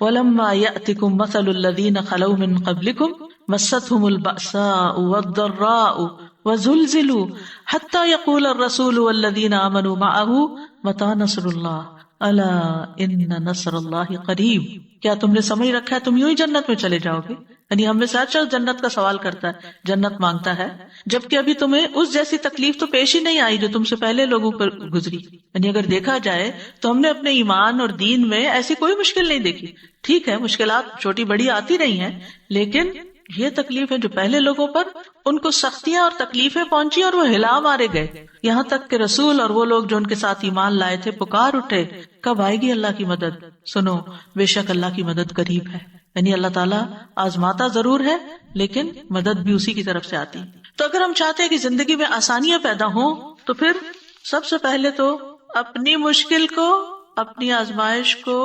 ولما یأتکم مثل الذین خلوا من قبلکم مستهم البأساء والضراء وزلزلوا حتى يقول الرسول والذین آمنوا معه متى نصر اللہ الا ان نصر اللہ قریب. کیا تم نے سمجھ رکھا ہے تم یوں ہی جنت میں چلے جاؤ گے؟ یعنی ہم میں سے ہر شخص جنت کا سوال کرتا ہے، جنت مانگتا ہے، جبکہ ابھی تمہیں اس جیسی تکلیف تو پیش ہی نہیں آئی جو تم سے پہلے لوگوں پر گزری. یعنی اگر دیکھا جائے تو ہم نے اپنے ایمان اور دین میں ایسی کوئی مشکل نہیں دیکھی. ٹھیک ہے مشکلات چھوٹی بڑی آتی رہی ہیں، لیکن یہ تکلیف ہے جو پہلے لوگوں پر ان کو سختیاں اور تکلیفیں پہنچی اور وہ ہلا مارے گئے، یہاں تک کہ رسول اور وہ لوگ جو ان کے ساتھ ایمان لائے تھے پکار اٹھے کب آئے گی اللہ کی مدد. سنو بے شک اللہ کی مدد قریب ہے. یعنی اللہ تعالیٰ آزماتا ضرور ہے لیکن مدد بھی اسی کی طرف سے آتی. تو اگر ہم چاہتے ہیں کہ زندگی میں آسانیاں پیدا ہوں تو پھر سب سے پہلے تو اپنی مشکل کو، اپنی آزمائش کو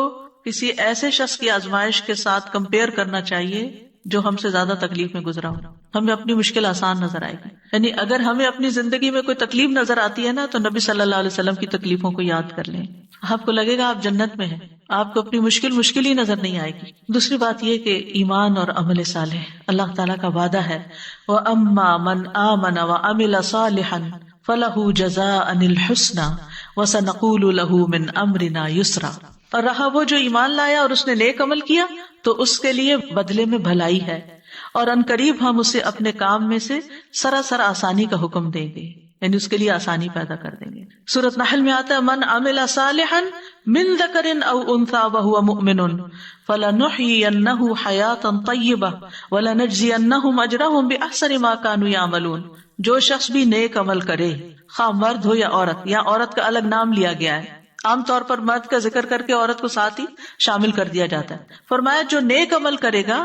کسی ایسے شخص کی آزمائش کے ساتھ کمپیئر کرنا چاہیے جو ہم سے زیادہ تکلیف میں گزرا ہو. ہمیں اپنی مشکل آسان نظر آئے گی. یعنی اگر ہمیں اپنی زندگی میں کوئی تکلیف نظر آتی ہے نا تو نبی صلی اللہ علیہ وسلم کی تکلیفوں کو یاد کر لیں. آپ کو لگے گا آپ جنت میں ہیں، آپ کو اپنی مشکل ہی نظر نہیں آئے گی. دوسری بات یہ کہ ایمان اور عمل صالح، اللہ تعالیٰ کا وعدہ ہے وَأَمَّا مَنْ آمَنَ وَعَمِلَ صَالِحًا فَلَهُ جَزَاءً الْحُسْنَى وَسَنَقُولُ لَهُ مِنْ أَمْرِنَا يُسْرًا. اور رہا وہ جو ایمان لایا اور اس نے نیک عمل کیا تو اس کے لیے بدلے میں بھلائی ہے، اور ان قریب ہم اسے اپنے کام میں سے سراسر آسانی کا حکم دیں گے، یعنی اس کے لیے آسانی پیدا کر دیں گے. سورۃ نحل میں آتا ہے من عمل صالحا من ذکر او انثى وهو مؤمن فلنحيينه حیاتا طیبہ ولنجزینہم اجرہم باحسن ما كانوا يعملون. جو شخص بھی نیک عمل کرے، خواہ مرد ہو یا عورت، یا عورت کا الگ نام لیا گیا ہے، عام طور پر مرد کا ذکر کر کے عورت کو ساتھ ہی شامل کر دیا جاتا ہے. فرمایا جو نیک عمل کرے گا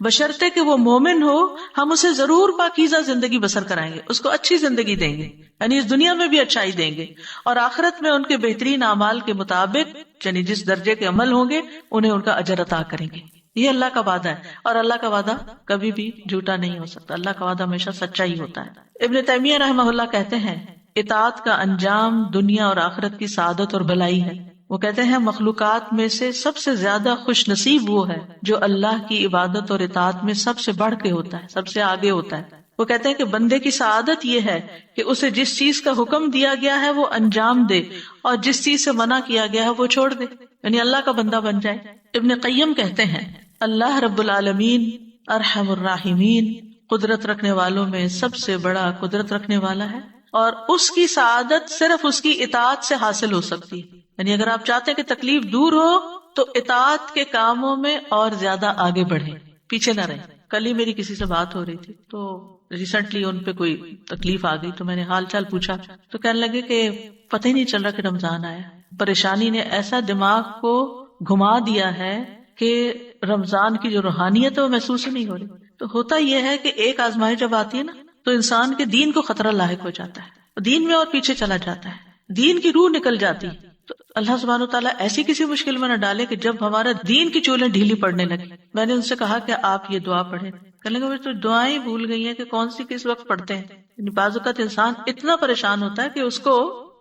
بشرطے کہ وہ مومن ہو، ہم اسے ضرور پاکیزہ زندگی بسر کرائیں گے، اس کو اچھی زندگی دیں گے، یعنی اس دنیا میں بھی اچھائی دیں گے، اور آخرت میں ان کے بہترین اعمال کے مطابق، یعنی جس درجے کے عمل ہوں گے انہیں ان کا اجر عطا کریں گے. یہ اللہ کا وعدہ ہے، اور اللہ کا وعدہ کبھی بھی جھوٹا نہیں ہو سکتا. اللہ کا وعدہ ہمیشہ سچا ہی ہوتا ہے. ابن تیمیہ رحمہ اللہ کہتے ہیں اطاعت کا انجام دنیا اور آخرت کی سعادت اور بھلائی ہے. وہ کہتے ہیں مخلوقات میں سے سب سے زیادہ خوش نصیب وہ ہے جو اللہ کی عبادت اور اطاعت میں سب سے بڑھ کے ہوتا ہے، سب سے آگے ہوتا ہے. وہ کہتے ہیں کہ بندے کی سعادت یہ ہے کہ اسے جس چیز کا حکم دیا گیا ہے وہ انجام دے، اور جس چیز سے منع کیا گیا ہے وہ چھوڑ دے، یعنی اللہ کا بندہ بن جائے. ابن قیم کہتے ہیں اللہ رب العالمین ارحم الراحمین، قدرت رکھنے والوں میں سب سے بڑا قدرت رکھنے والا ہے، اور اس کی سعادت صرف اس کی اطاعت سے حاصل ہو سکتی ہے. یعنی اگر آپ چاہتے ہیں کہ تکلیف دور ہو تو اطاعت کے کاموں میں اور زیادہ آگے بڑھیں، پیچھے نہ رہیں. کل ہی میری کسی سے بات ہو رہی تھی تو ریسنٹلی ان پہ کوئی تکلیف آ گئی تو میں نے حال چال پوچھا تو کہنے لگے کہ پتہ ہی نہیں چل رہا کہ رمضان آیا. پریشانی نے ایسا دماغ کو گھما دیا ہے کہ رمضان کی جو روحانیت ہے وہ محسوس ہی نہیں ہو رہی. تو ہوتا یہ ہے کہ ایک آزمائش جب آتی ہے نا تو انسان کے دین کو خطرہ لاحق ہو جاتا ہے، دین میں اور پیچھے چلا جاتا ہے، دین کی روح نکل جاتی. تو اللہ سبحانہ وتعالیٰ ایسی کسی مشکل میں نہ ڈالے کہ جب ہمارا دین کی چولیں ڈھیلی پڑنے لگے. میں نے ان سے کہا کہ آپ یہ دعا پڑھیں، کہنے لگے تو دعائیں بھول گئی ہیں کہ کون سی کس وقت پڑھتے ہیں. یعنی بعض اوقات انسان اتنا پریشان ہوتا ہے کہ اس کو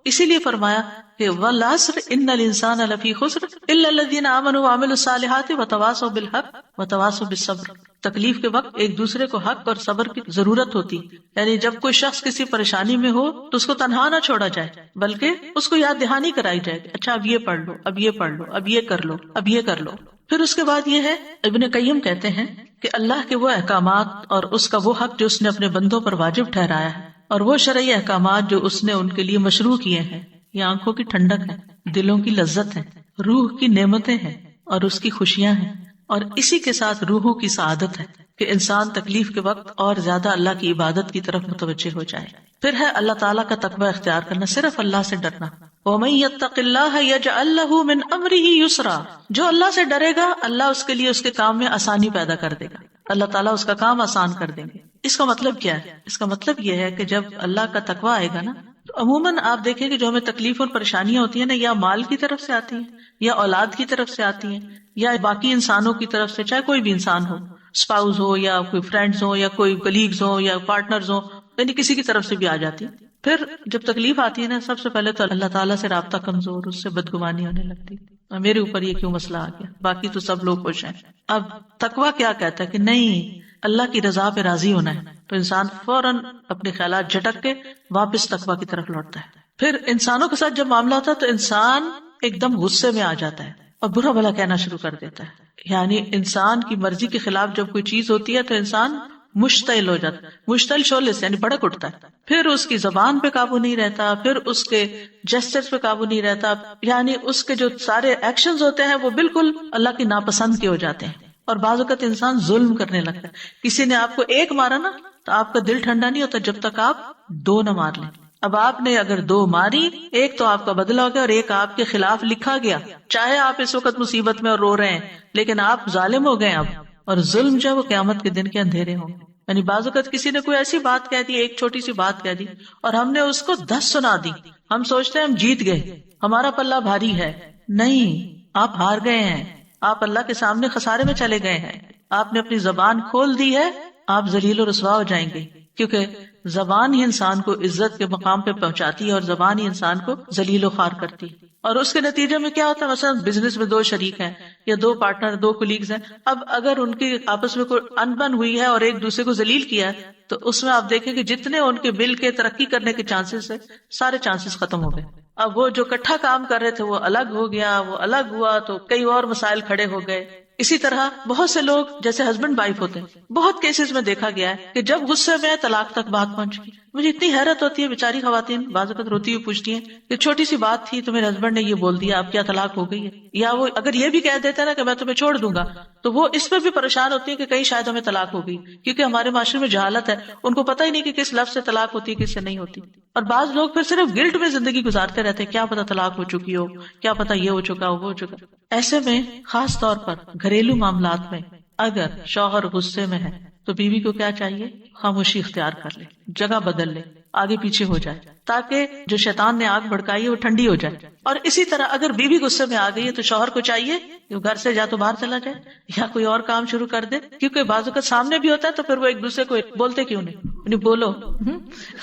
اسی لیے فرمایا کہ والعصر ان الانسان لفی خسر الا الذین آمنوا وعملوا الصالحات وتواصوا بالحق وتواصوا بالصبر. تکلیف کے وقت ایک دوسرے کو حق اور صبر کی ضرورت ہوتی، یعنی جب کوئی شخص کسی پریشانی میں ہو تو اس کو تنہا نہ چھوڑا جائے بلکہ اس کو یاد دہانی کرائی جائے، اچھا اب یہ پڑھ لو، اب یہ پڑھ لو، اب یہ کر لو، اب یہ کر لو. پھر اس کے بعد یہ ہے ابن قیم کہتے ہیں کہ اللہ کے وہ احکامات اور اس کا وہ حق جو اس نے اپنے بندوں پر واجب ٹھہرایا ہے، اور وہ شرعی احکامات جو اس نے ان کے لیے مشروع کیے ہیں، یہ آنکھوں کی ٹھنڈک ہے، دلوں کی لذت ہے، روح کی نعمتیں ہیں اور اس کی خوشیاں ہیں، اور اسی کے ساتھ روحوں کی سعادت ہے کہ انسان تکلیف کے وقت اور زیادہ اللہ کی عبادت کی طرف متوجہ ہو جائے. پھر ہے اللہ تعالیٰ کا تقوی اختیار کرنا، صرف اللہ سے ڈرنا. وَمَن يَتَّقِ اللَّهَ يَجْعَل لَّهُ مِنْ أَمْرِهِ يُسْرًا. جو اللہ سے ڈرے گا اللہ اس کے لیے اس کے کام میں آسانی پیدا کر دے گا، اللہ تعالیٰ اس کا کام آسان کر دیں گے. اس کا مطلب کیا ہے؟ اس کا مطلب یہ ہے کہ جب اللہ کا تقوی آئے گا نا تو عموماً آپ دیکھیں کہ جو ہمیں تکلیف اور پریشانیاں ہوتی ہیں نا، یا مال کی طرف سے آتی ہیں، یا اولاد کی طرف سے آتی ہیں، یا باقی انسانوں کی طرف سے، چاہے کوئی بھی انسان ہو، اسپاؤز ہو یا کوئی فرینڈز ہو یا کوئی کلیگز ہو یا پارٹنرز ہو، یعنی کسی کی طرف سے بھی آ جاتی. پھر جب تکلیف آتی ہے نا سب سے پہلے تو اللہ تعالیٰ سے رابطہ کمزور، اس سے بدگمانی ہونے لگتی، میرے اوپر یہ کیوں مسئلہ آ گیا، باقی تو سب لوگ خوش ہیں. اب تقویٰ کیا کہتا ہے کہ نہیں، اللہ کی رضا پہ راضی ہونا ہے، تو انسان فوراً اپنے خیالات جھٹک کے واپس تقویٰ کی طرف لوٹتا ہے. پھر انسانوں کے ساتھ جب معاملہ ہوتا ہے تو انسان ایک دم غصے میں آ جاتا ہے، اور برا بھلا کہنا شروع کر دیتا ہے. یعنی انسان کی مرضی کے خلاف جب کوئی چیز ہوتی ہے تو انسان مشتعل ہو جاتا ہے. مشتعل شعلے سے یعنی بھڑک اٹھتا ہے. پھر اس کی زبان پہ قابو نہیں رہتا, پھر اس کے جسچر پہ قابو نہیں رہتا, یعنی اس کے جو سارے ایکشنز ہوتے ہیں وہ بالکل اللہ کی ناپسند کے ہو جاتے ہیں. اور بعض اوقات انسان ظلم کرنے لگتا ہے. کسی نے آپ کو ایک مارا نا تو آپ کا دل ٹھنڈا نہیں ہوتا جب تک آپ 2 نہ مار لیں. اب آپ نے اگر 2 ماری, ایک تو آپ کا بدلہ ہو گیا اور ایک آپ کے خلاف لکھا گیا. چاہے آپ اس وقت مصیبت میں اور رو رہے ہیں لیکن آپ ظالم ہو گئے اب. اور ظلم جو ہے وہ قیامت کے دن کے اندھیرے ہوں گے. یعنی بعض اوقات کسی نے کوئی ایسی بات کہہ دی, ایک چھوٹی سی بات کہہ دی اور ہم نے اس کو 10 سنا دی. ہم سوچتے ہیں ہم جیت گئے, ہمارا پلہ بھاری ہے. نہیں, آپ ہار گئے ہیں. آپ اللہ کے سامنے خسارے میں چلے گئے ہیں. آپ نے اپنی زبان کھول دی ہے, آپ ذلیل و رسوا ہو جائیں گے. کیونکہ زبان ہی انسان کو عزت کے مقام پہ پہنچاتی ہے اور زبان ہی انسان کو ذلیل و خوار کرتی ہے. اور اس کے نتیجے میں کیا ہوتا ہے, مثلا بزنس میں 2 شریک ہیں یا 2 پارٹنر, 2 کولیگز ہیں. اب اگر ان کی آپس میں کوئی انبن ہوئی ہے اور ایک دوسرے کو ذلیل کیا ہے تو اس میں آپ دیکھیں کہ جتنے ان کے مل کے ترقی کرنے کے چانسز ہے, سارے چانسز ختم ہو گئے. اب وہ جو اکٹھا کام کر رہے تھے وہ الگ ہو گیا, وہ الگ ہوا تو کئی اور مسائل کھڑے ہو گئے. اسی طرح بہت سے لوگ جیسے ہسبینڈ وائف ہوتے ہیں, بہت کیسز میں دیکھا گیا ہے کہ جب غصے میں طلاق تک بات پہنچ گئی. مجھے اتنی حیرت ہوتی ہے, بیچاری خواتین بعض وقت روتی ہوئی پوچھتی ہیں کہ چھوٹی سی بات تھی تو میرے ہسبینڈ نے یہ بول دیا, اب کیا طلاق ہو گئی ہے. یا وہ اگر یہ بھی کہہ دیتا ہے نا کہ میں تمہیں چھوڑ دوں گا تو وہ اس پہ بھی پریشان ہوتی ہے کہ کہیں شاید ہمیں طلاق ہو گئی, کیونکہ ہمارے معاشرے میں جہالت ہے. ان کو پتہ ہی نہیں کہ کس لفظ سے طلاق ہوتی ہے, کس سے نہیں ہوتی. اور بعض لوگ پھر صرف گلٹ میں زندگی گزارتے رہتے ہیں, کیا پتا طلاق ہو چکی ہو, کیا پتا یہ ہو چکا ہو, وہ ہو چکا. ایسے میں خاص طور پر گھریلو معاملات میں اگر شوہر غصے میں ہے تو بیوی کو کیا چاہیے, خاموشی اختیار کر لے, جگہ بدل لے, آگے پیچھے ہو جائے تاکہ جو شیطان نے آگ بھڑکائی ہے وہ ٹھنڈی ہو جائے. اور اسی طرح اگر بیوی غصے میں آ گئی ہے تو شوہر کو چاہیے کہ گھر سے یا تو باہر چلا جائے یا کوئی اور کام شروع کر دے, کیونکہ بعض اوقات سامنے بھی ہوتا ہے تو پھر وہ ایک دوسرے کو بولتے کیوں نہیں, بولو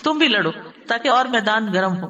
تم بھی لڑو تاکہ اور میدان گرم ہو.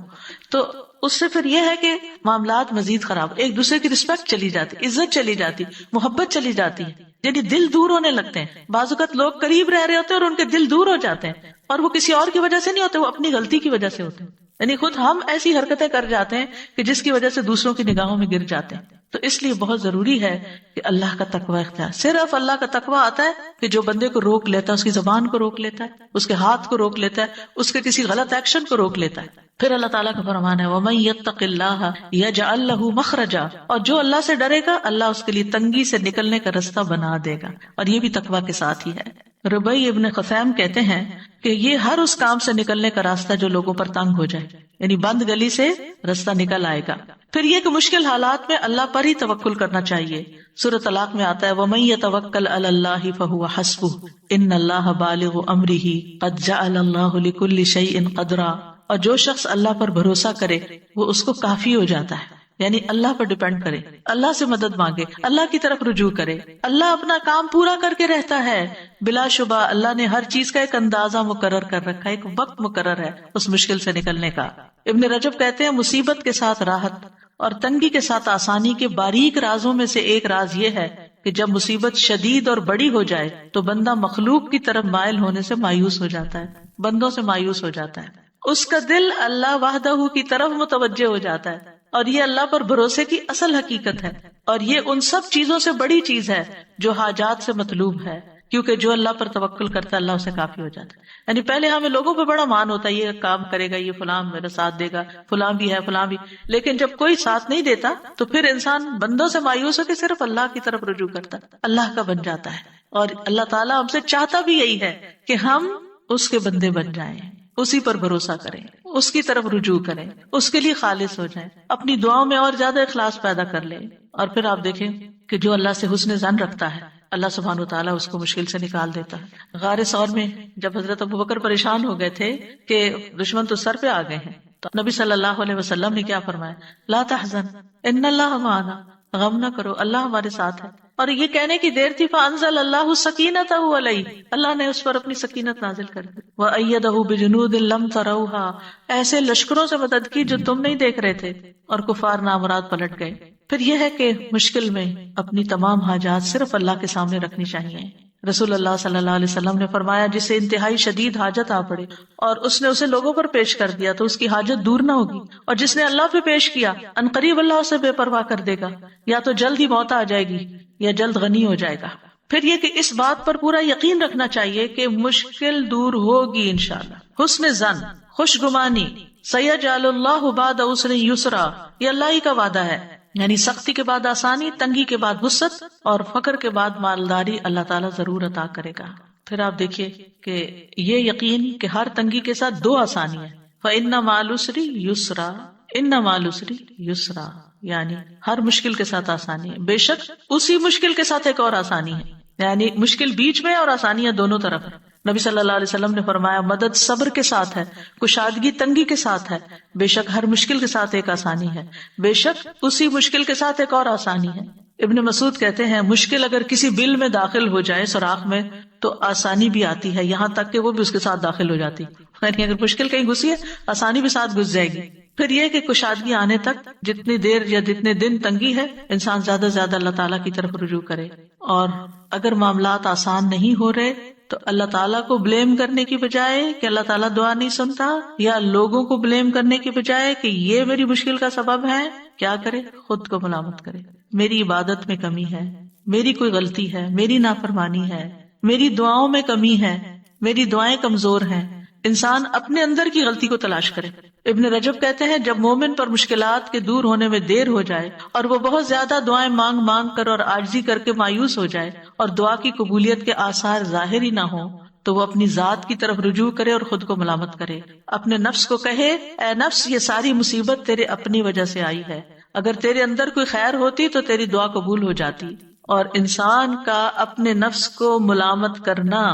تو اس سے پھر یہ ہے کہ معاملات مزید خراب, ایک دوسرے کی رسپیکٹ چلی جاتی, عزت چلی جاتی, محبت چلی جاتی ہے, یعنی دل دور ہونے لگتے ہیں. بعض اوقات لوگ قریب رہ رہے ہوتے ہیں اور ان کے دل دور ہو جاتے ہیں, اور وہ کسی اور کی وجہ سے نہیں ہوتے, وہ اپنی غلطی کی وجہ سے ہوتے ہیں. یعنی خود ہم ایسی حرکتیں کر جاتے ہیں کہ جس کی وجہ سے دوسروں کی نگاہوں میں گر جاتے ہیں. تو اس لیے بہت ضروری ہے کہ اللہ کا تقوی اختیار. صرف اللہ کا تقوی آتا ہے کہ جو بندے کو روک لیتا ہے, اس کی زبان کو روک لیتا ہے, اس کے ہاتھ کو روک لیتا ہے, اس کے کسی غلط ایکشن کو روک لیتا ہے. پھر اللہ تعالیٰ کا فرمان ہے وَمَن يَتَّقِ اللَّهَ يَجْعَل لَّهُ مَخْرَجًا, اور جو اللہ سے ڈرے گا اللہ اس کے لیے تنگی سے نکلنے کا راستہ بنا دے گا. اور یہ بھی تقوی کے ساتھ ہی ہے. ربیع ابن خثیم کہتے ہیں کہ یہ ہر اس کام سے نکلنے کا راستہ جو لوگوں پر تنگ ہو جائے, یعنی بند گلی سے راستہ نکل آئے گا. پھر یہ کہ مشکل حالات میں اللہ پر ہی توکل کرنا چاہیے. سورۃ طلاق میں آتا ہے وَمَن يَتَوَکَّلْ عَلَى اللَّهِ فَهُوَ حَسْبُهُ إِنَّ اللَّهَ بَالِغُ أَمْرِهِ قَدْ جَعَلَ اللَّهُ لِكُلِّ شَيْءٍ قَدْرًا, اور جو شخص اللہ پر بھروسہ کرے وہ اس کو کافی ہو جاتا ہے. یعنی اللہ پر ڈیپینڈ کرے, اللہ سے مدد مانگے, اللہ کی طرف رجوع کرے, اللہ اپنا کام پورا کر کے رہتا ہے. بلا شبہ اللہ نے ہر چیز کا ایک اندازہ مقرر کر رکھا ہے, ایک وقت مقرر ہے اس مشکل سے نکلنے کا. ابن رجب کہتے ہیں مصیبت کے ساتھ راحت اور تنگی کے ساتھ آسانی کے باریک رازوں میں سے ایک راز یہ ہے کہ جب مصیبت شدید اور بڑی ہو جائے تو بندہ مخلوق کی طرف مائل ہونے سے مایوس ہو جاتا ہے, بندوں سے مایوس ہو جاتا ہے. اس کا دل اللہ وحدہ کی طرف متوجہ ہو جاتا ہے, اور یہ اللہ پر بھروسے کی اصل حقیقت ہے. اور یہ ان سب چیزوں سے بڑی چیز ہے جو حاجات سے مطلوب ہے, کیونکہ جو اللہ پر توکل کرتا ہے اللہ اسے کافی ہو جاتا ہے. یعنی پہلے ہمیں لوگوں پہ بڑا مان ہوتا ہے, یہ کام کرے گا, یہ فلاں میرا ساتھ دے گا, فلاں بھی ہے, فلاں بھی, لیکن جب کوئی ساتھ نہیں دیتا تو پھر انسان بندوں سے مایوس ہو کے صرف اللہ کی طرف رجوع کرتا ہے, اللہ کا بن جاتا ہے. اور اللہ تعالیٰ ہم سے چاہتا بھی یہی ہے کہ ہم اس کے بندے بن جائیں, اسی پر بھروسہ کریں, اس کی طرف رجوع کریں, اس کے لیے خالص ہو جائیں, اپنی دعاؤں میں اور زیادہ اخلاص پیدا کر لیں. اور پھر آپ دیکھیں کہ جو اللہ سے حسن ظن رکھتا ہے اللہ سبحانہ وتعالیٰ اس کو مشکل سے نکال دیتا ہے. غار ثور میں جب حضرت ابوبکر پریشان ہو گئے تھے کہ دشمن تو سر پہ آ گئے ہیں, تو نبی صلی اللہ علیہ وسلم نے کیا فرمایا, لا تحزن ان اللہ معنا, غم نہ کرو اللہ ہمارے ساتھ ہے. اور یہ کہنے کی دیر تھی فانزل اللہ سکینتہ علیہ, اللہ نے اس پر اپنی سکینت نازل کر دی. وَأَيَّدَهُ بِجُنُودٍ لَمْ تَرَوْهَا, ایسے لشکروں سے مدد کی جو تم نہیں دیکھ رہے تھے, اور کفار نامراد پلٹ گئے. پھر یہ ہے کہ مشکل میں اپنی تمام حاجات صرف اللہ کے سامنے رکھنی چاہیے. رسول اللہ صلی اللہ علیہ وسلم نے فرمایا جسے انتہائی شدید حاجت آ پڑے اور اس نے اسے لوگوں پر پیش کر دیا تو اس کی حاجت دور نہ ہوگی، اور جس نے اللہ پہ پیش کیا عنقریب اللہ اسے بے پرواہ کر دے گا، یا تو جلد ہی موت آ جائے گی یا جلد غنی ہو جائے گا۔ پھر یہ کہ اس بات پر پورا یقین رکھنا چاہیے کہ مشکل دور ہوگی انشاءاللہ۔ حسن ظن، خوش گمانی، سیجعل اللہ بعد عسر یسرا، یہ اللہ ہی کا وعدہ ہے، یعنی سختی کے بعد آسانی، تنگی کے بعد وسعت، اور فقر کے بعد مالداری اللہ تعالیٰ ضرور عطا کرے گا۔ پھر آپ دیکھیے کہ یہ یقین کہ ہر تنگی کے ساتھ دو آسانی ہے، فَإِنَّ مَعَ الْعُسْرِ يُسْرًا، إِنَّ مَعَ الْعُسْرِ يُسْرًا، یعنی ہر مشکل کے ساتھ آسانی ہے، بے شک اسی مشکل کے ساتھ ایک اور آسانی ہے، یعنی مشکل بیچ میں اور آسانیاں دونوں طرف ہیں۔ نبی صلی اللہ علیہ وسلم نے فرمایا مدد صبر کے ساتھ ہے، کشادگی تنگی کے ساتھ ہے، بے شک ہر مشکل کے ساتھ ایک آسانی ہے، بے شک اسی مشکل کے ساتھ ایک اور آسانی ہے۔ ابن مسعود کہتے ہیں مشکل اگر کسی بل میں داخل ہو جائے سوراخ میں تو آسانی بھی آتی ہے، یہاں تک کہ وہ بھی اس کے ساتھ داخل ہو جاتی، یعنی اگر مشکل کہیں گھسی ہے آسانی بھی ساتھ گھس جائے گی۔ پھر یہ کہ کشادگی آنے تک جتنی دیر یا جتنے دن تنگی ہے انسان زیادہ سے زیادہ اللہ تعالیٰ کی طرف رجوع کرے، اور اگر معاملات آسان نہیں ہو رہے تو اللہ تعالیٰ کو بلیم کرنے کی بجائے کہ اللہ تعالیٰ دعا نہیں سنتا، یا لوگوں کو بلیم کرنے کی بجائے کہ یہ میری مشکل کا سبب ہے، کیا کرے؟ خود کو ملامت کرے، میری عبادت میں کمی ہے، میری کوئی غلطی ہے، میری نافرمانی ہے، میری دعاؤں میں کمی ہے، میری دعائیں کمزور ہیں۔ انسان اپنے اندر کی غلطی کو تلاش کرے۔ ابن رجب کہتے ہیں جب مومن پر مشکلات کے دور ہونے میں دیر ہو جائے اور وہ بہت زیادہ دعائیں مانگ مانگ کر اور عاجزی کر کے مایوس ہو جائے اور دعا کی قبولیت کے آثار ظاہر ہی نہ ہوں تو وہ اپنی ذات کی طرف رجوع کرے اور خود کو ملامت کرے، اپنے نفس کو کہے اے نفس یہ ساری مصیبت تیرے اپنی وجہ سے آئی ہے، اگر تیرے اندر کوئی خیر ہوتی تو تیری دعا قبول ہو جاتی۔ اور انسان کا اپنے نفس کو ملامت کرنا،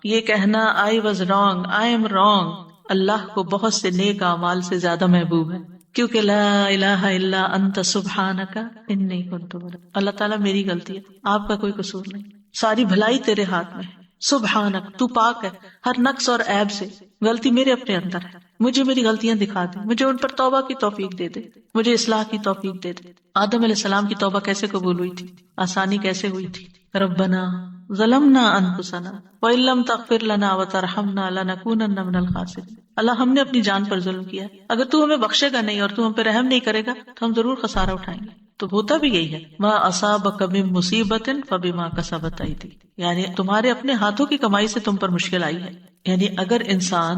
یہ کہنا I was wrong, I am wrong، اللہ کو بہت سے نیک اعمال سے زیادہ محبوب ہے، کیونکہ لا الہ الا انت سبحانک انی کنت من، اللہ تعالیٰ میری غلطی ہے، آپ کا کوئی قصور نہیں، ساری بھلائی تیرے ہاتھ میں ہے، سبحانک تو پاک ہے ہر نقص اور عیب سے، غلطی میرے اپنے اندر ہے، مجھے میری غلطیاں دکھا دے، مجھے ان پر توبہ کی توفیق دے دے، مجھے اصلاح کی توفیق دے دے۔ آدم علیہ السلام کی توبہ کیسے قبول ہوئی تھی، آسانی کیسے ہوئی تھی؟ ربنا ظلمنا انفسنا وان لم تغفر لنا وترحمنا لنکونن من الخاسرین، اللہ ہم نے اپنی جان پر ظلم کیا، اگر تو ہمیں بخشے گا نہیں اور تو ہم پہ رحم نہیں کرے گا تو ہم ضرور خسارہ اٹھائیں گے۔ تو ہوتا بھی یہی ہے، ما اصابک من مصیبت فبما کسبت ایدیکم، یعنی تمہارے اپنے ہاتھوں کی کمائی سے تم پر مشکل آئی ہے۔ یعنی اگر انسان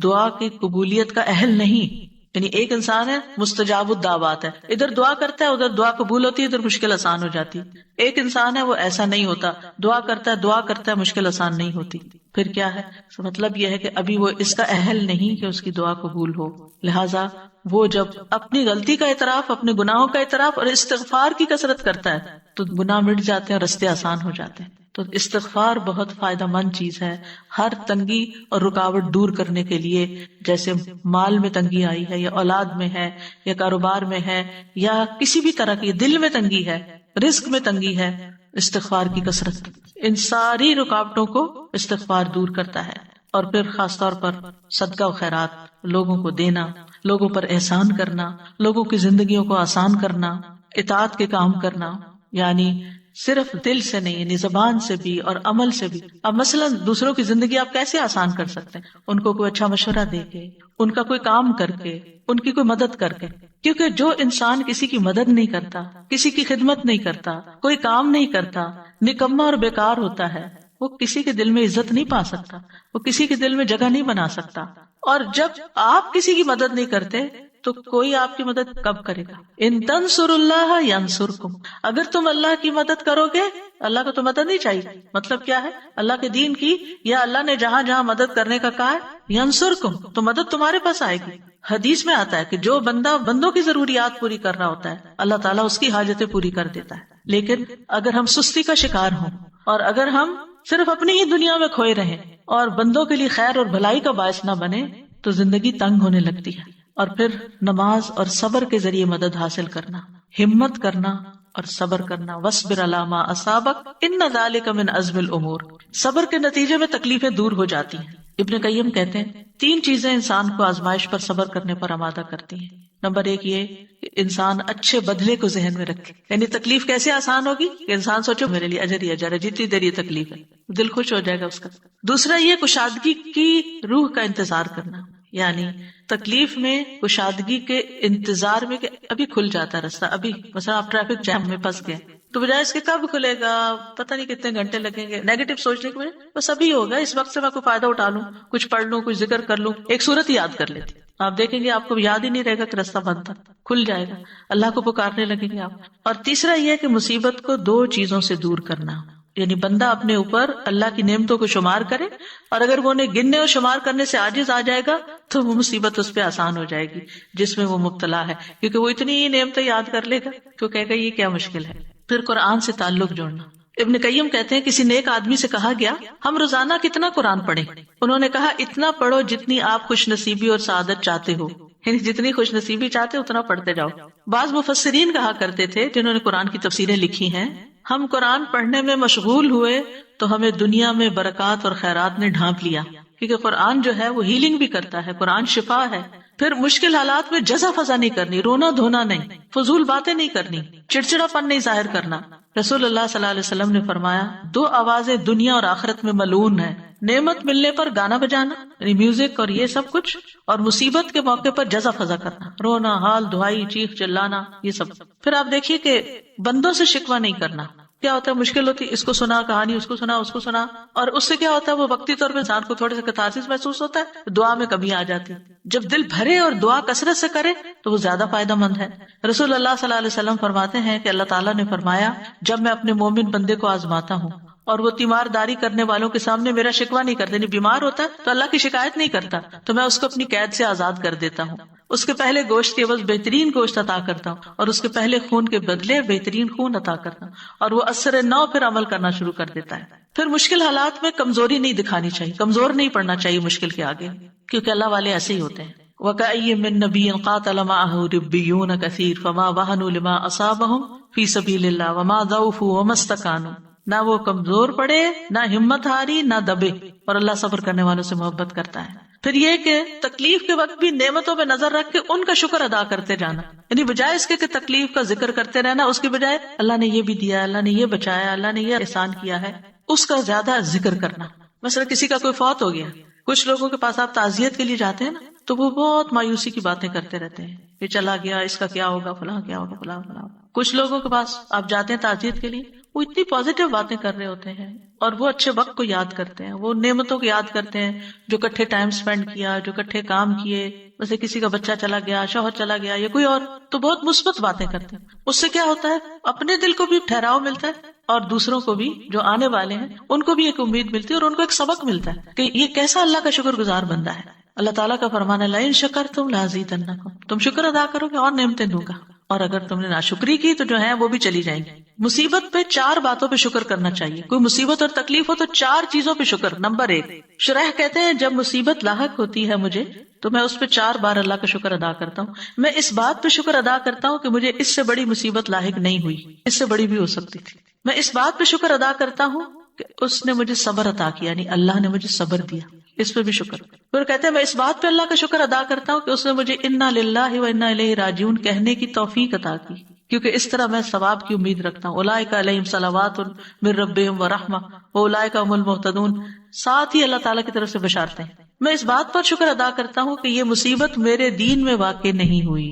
دعا کی قبولیت کا اہل نہیں، یعنی ایک انسان ہے مستجاب الدعوات ہے، ادھر دعا کرتا ہے ادھر دعا قبول ہوتی ہے، ادھر مشکل آسان ہو جاتی، ایک انسان ہے وہ ایسا نہیں ہوتا، دعا کرتا ہے مشکل آسان نہیں ہوتی، پھر کیا ہے؟ مطلب یہ ہے کہ ابھی وہ اس کا اہل نہیں کہ اس کی دعا قبول ہو، لہٰذا وہ جب اپنی غلطی کا اعتراف، اپنے گناہوں کا اعتراف اور استغفار کی کثرت کرتا ہے تو گناہ مٹ جاتے ہیں، رستے آسان ہو جاتے ہیں۔ تو استغفار بہت فائدہ مند چیز ہے ہر تنگی اور رکاوٹ دور کرنے کے لیے، جیسے مال میں تنگی آئی ہے یا اولاد میں ہے یا کاروبار میں ہے یا کسی بھی طرح کی دل میں تنگی ہے، رزق میں تنگی ہے، استغفار کی کثرت ان ساری رکاوٹوں کو استغفار دور کرتا ہے۔ اور پھر خاص طور پر صدقہ و خیرات، لوگوں کو دینا، لوگوں پر احسان کرنا، لوگوں کی زندگیوں کو آسان کرنا، اطاعت کے کام کرنا، یعنی صرف دل سے نہیں، یعنی زبان سے بھی اور عمل سے بھی۔ اب مثلا دوسروں کی زندگی آپ کیسے آسان کر سکتے ہیں؟ ان کو کوئی اچھا مشورہ دے کے، ان کا کوئی کام کر کے، ان کی کوئی مدد کر کے، کیونکہ جو انسان کسی کی مدد نہیں کرتا، کسی کی خدمت نہیں کرتا، کوئی کام نہیں کرتا، نکما اور بیکار ہوتا ہے، وہ کسی کے دل میں عزت نہیں پا سکتا، وہ کسی کے دل میں جگہ نہیں بنا سکتا۔ اور جب آپ کسی کی مدد نہیں کرتے تو کوئی آپ کی مدد کب کرے گا؟ ان تنصر اللہ ینصرکم، اگر تم اللہ کی مدد کرو گے، اللہ کو تو مدد نہیں چاہیے، مطلب کیا ہے؟ اللہ کے دین کی، یا اللہ نے جہاں جہاں مدد کرنے کا کہا ہے ینصرکم، تو مدد تمہارے پاس آئے گی۔ حدیث میں آتا ہے کہ جو بندہ بندوں کی ضروریات پوری کر رہا ہوتا ہے اللہ تعالیٰ اس کی حاجتیں پوری کر دیتا ہے۔ لیکن اگر ہم سستی کا شکار ہوں اور اگر ہم صرف اپنی ہی دنیا میں کھوئے رہیں اور بندوں کے لیے خیر اور بھلائی کا باعث نہ بنے تو زندگی تنگ ہونے لگتی ہے۔ اور پھر نماز اور صبر کے ذریعے مدد حاصل کرنا، ہمت کرنا اور صبر کرنا، وَاصْبِرْ عَلَىٰ مَا أَصَابَكَ إِنَّ ذَلِكَ مِنْ عَزْمِ الْأُمُورِ، صبر کے نتیجے میں تکلیفیں دور ہو جاتی ہیں۔ ابن قیم کہتے ہیں 3 چیزیں انسان کو آزمائش پر صبر کرنے پر آمادہ کرتی ہیں۔ نمبر 1 یہ کہ انسان اچھے بدلے کو ذہن میں رکھے، یعنی تکلیف کیسے آسان ہوگی کہ انسان سوچو میرے لیے اجر ہی اجر ہے، جتنی دیر یہ تکلیف ہے دل خوش ہو جائے گا اس کا۔ دوسرا یہ کشادگی کی روح کا انتظار کرنا، یعنی تکلیف میں کشادگی کے انتظار میں کہ ابھی کھل جاتا ہے رستہ، ابھی مثلا آپ ٹریفک جام میں پھنس گئے تو بجائے اس کے کب کھلے گا، پتہ نہیں کتنے گھنٹے لگیں گے، نیگیٹو سوچنے کے بجائے بس ابھی ہوگا، اس وقت سے میں کوئی فائدہ اٹھا لوں، کچھ پڑھ لوں، کچھ ذکر کر لوں، ایک صورت یاد کر لیتے، آپ دیکھیں گے آپ کو یاد ہی نہیں رہے گا کہ راستہ بند تھا، کھل جائے گا، اللہ کو پکارنے لگیں گے آپ۔ اور تیسرا یہ کہ مصیبت کو 2 چیزوں سے دور کرنا، یعنی بندہ اپنے اوپر اللہ کی نعمتوں کو شمار کرے، اور اگر وہ انہیں گننے اور شمار کرنے سے عاجز آ جائے گا تو وہ مصیبت اس پہ آسان ہو جائے گی جس میں وہ مبتلا ہے، کیونکہ وہ اتنی ہی نعمتیں یاد کر لے گا کہ وہ کہے گا یہ کیا مشکل ہے۔ پھر قرآن سے تعلق جوڑنا، ابن قیم کہتے ہیں کسی نیک آدمی سے کہا گیا ہم روزانہ کتنا قرآن پڑھیں؟ انہوں نے کہا اتنا پڑھو جتنی آپ خوش نصیبی اور سعادت چاہتے ہو، یعنی جتنی خوش نصیبی چاہتے اتنا پڑھتے جاؤ۔ بعض مفسرین کہا کرتے تھے جنہوں نے قرآن کی تفسیریں لکھی ہیں، ہم قرآن پڑھنے میں مشغول ہوئے تو ہمیں دنیا میں برکات اور خیرات نے ڈھانپ لیا، کیونکہ قرآن جو ہے وہ ہیلنگ بھی کرتا ہے، قرآن شفا ہے۔ پھر مشکل حالات میں جزا فضا نہیں کرنی، رونا دھونا نہیں، فضول باتیں نہیں کرنی، چڑچڑا پن نہیں ظاہر کرنا۔ رسول اللہ صلی اللہ علیہ وسلم نے فرمایا 2 آوازیں دنیا اور آخرت میں ملعون ہیں، نعمت ملنے پر گانا بجانا یعنی میوزک اور یہ سب کچھ، اور مصیبت کے موقع پر جزا فضا کرنا، رونا، حال دعائی، چیخ چلانا، یہ سب۔ پھر آپ دیکھیے کہ بندوں سے شکوہ نہیں کرنا، کیا ہوتا ہے مشکل ہوتی اس کو سنا کہانی، اس کو سنا، اس کو سنا، اور اس سے کیا ہوتا ہے وہ وقتی طور پہ انسان کو تھوڑے سے کتھارسس محسوس ہوتا ہے، دعا میں کمی آ جاتی ہے۔ جب دل بھرے اور دعا کثرت سے کرے تو وہ زیادہ فائدہ مند ہے۔ رسول اللہ صلی اللہ علیہ وسلم فرماتے ہیں کہ اللہ تعالیٰ نے فرمایا جب میں اپنے مومن بندے کو آزماتا ہوں اور وہ تیمار داری کرنے والوں کے سامنے میرا شکوہ نہیں کرتا، یعنی بیمار ہوتا ہے تو اللہ کی شکایت نہیں کرتا، تو میں اس کو اپنی قید سے آزاد کر دیتا ہوں، اس کے پہلے گوشت کے عوض بہترین گوشت عطا کرتا ہوں، اور اس کے پہلے خون کے بدلے بہترین خون عطا کرتا ہوں، اور وہ اثر نو پھر عمل کرنا شروع کر دیتا ہے۔ پھر مشکل حالات میں کمزوری نہیں دکھانی چاہیے، کمزور نہیں پڑنا چاہیے مشکل کے آگے، کیونکہ اللہ والے ایسے ہی ہوتے ہیں۔ وَكَأَيٍّ مِّن نَّبِيٍّ قَاتَلَ مَعَهُ رِبِّيُّونَ كَثِيرٌ فَمَا وَهَنُوا لِمَا أَصَابَهُمْ فِي سَبِيلِ اللَّهِ وَمَا ضَعُفُوا وَمَا اسْتَكَانُوا، نہ وہ کمزور پڑے، نہ ہمت ہاری، نہ دبے، اور اللہ صبر کرنے والوں سے محبت کرتا ہے۔ پھر یہ کہ تکلیف کے وقت بھی نعمتوں پہ نظر رکھ کے ان کا شکر ادا کرتے جانا، یعنی بجائے اس کے کہ تکلیف کا ذکر کرتے رہنا، اس کے بجائے اللہ نے یہ بھی دیا، اللہ نے یہ بچایا، اللہ نے یہ احسان کیا ہے، اس کا زیادہ ذکر کرنا۔ مثلا کسی کا کوئی فوت ہو گیا، کچھ لوگوں کے پاس آپ تعزیت کے لیے جاتے ہیں نا تو وہ بہت مایوسی کی باتیں کرتے رہتے ہیں، یہ چلا گیا، اس کا کیا ہوگا، فلاں کیا ہوگا، فلاں فلاں۔ کچھ لوگوں کے پاس آپ جاتے ہیں تعزیت کے لیے، وہ اتنی پازیٹیو باتیں کر رہے ہوتے ہیں، اور وہ اچھے وقت کو یاد کرتے ہیں، وہ نعمتوں کو یاد کرتے ہیں جو کٹھے ٹائم سپینڈ کیا، جو کٹھے کام کیے، جیسے کسی کا بچہ چلا گیا، شوہر چلا گیا یا کوئی اور، تو بہت مثبت باتیں کرتے ہیں۔ اس سے کیا ہوتا ہے اپنے دل کو بھی ٹھہراؤ ملتا ہے، اور دوسروں کو بھی جو آنے والے ہیں ان کو بھی ایک امید ملتی ہے، اور ان کو ایک سبق ملتا ہے کہ یہ کیسا اللہ کا شکر گزار بندہ ہے۔ اللہ تعالیٰ کا فرمان ہے لئن شکرتم لازیدنکم، تم شکر ادا کرو گے اور نعمتیں دوں گا، اور اگر تم نے ناشکری کی تو جو ہے وہ بھی چلی جائیں گی۔ مصیبت پہ 4 باتوں پہ شکر کرنا چاہیے، کوئی مصیبت اور تکلیف ہو تو 4 چیزوں پہ شکر۔ نمبر 1، شرح کہتے ہیں جب مصیبت لاحق ہوتی ہے مجھے تو میں اس پہ 4 بار اللہ کا شکر ادا کرتا ہوں۔ میں اس بات پہ شکر ادا کرتا ہوں کہ مجھے اس سے بڑی مصیبت لاحق نہیں ہوئی، اس سے بڑی بھی ہو سکتی تھی۔ میں اس بات پہ شکر ادا کرتا ہوں کہ اس نے مجھے صبر عطا کیا، یعنی اللہ نے مجھے صبر دیا، اس پہ بھی شکر۔ پھر کہتے ہیں میں اس بات پہ اللہ کا شکر ادا کرتا ہوں کہ اس نے مجھے انا للہ و انا الیہ راجعون کہنے کی توفیق عطا کی، کیونکہ اس طرح میں ثواب کی امید رکھتا ہوں۔ اولئک علیہم صلوات من ربہم ورحمہ واولئک هم المہتدون، ساتھ ہی اللہ تعالیٰ کی طرف سے بشارتیں۔ میں اس بات پر شکر ادا کرتا ہوں کہ یہ مصیبت میرے دین میں واقع نہیں ہوئی۔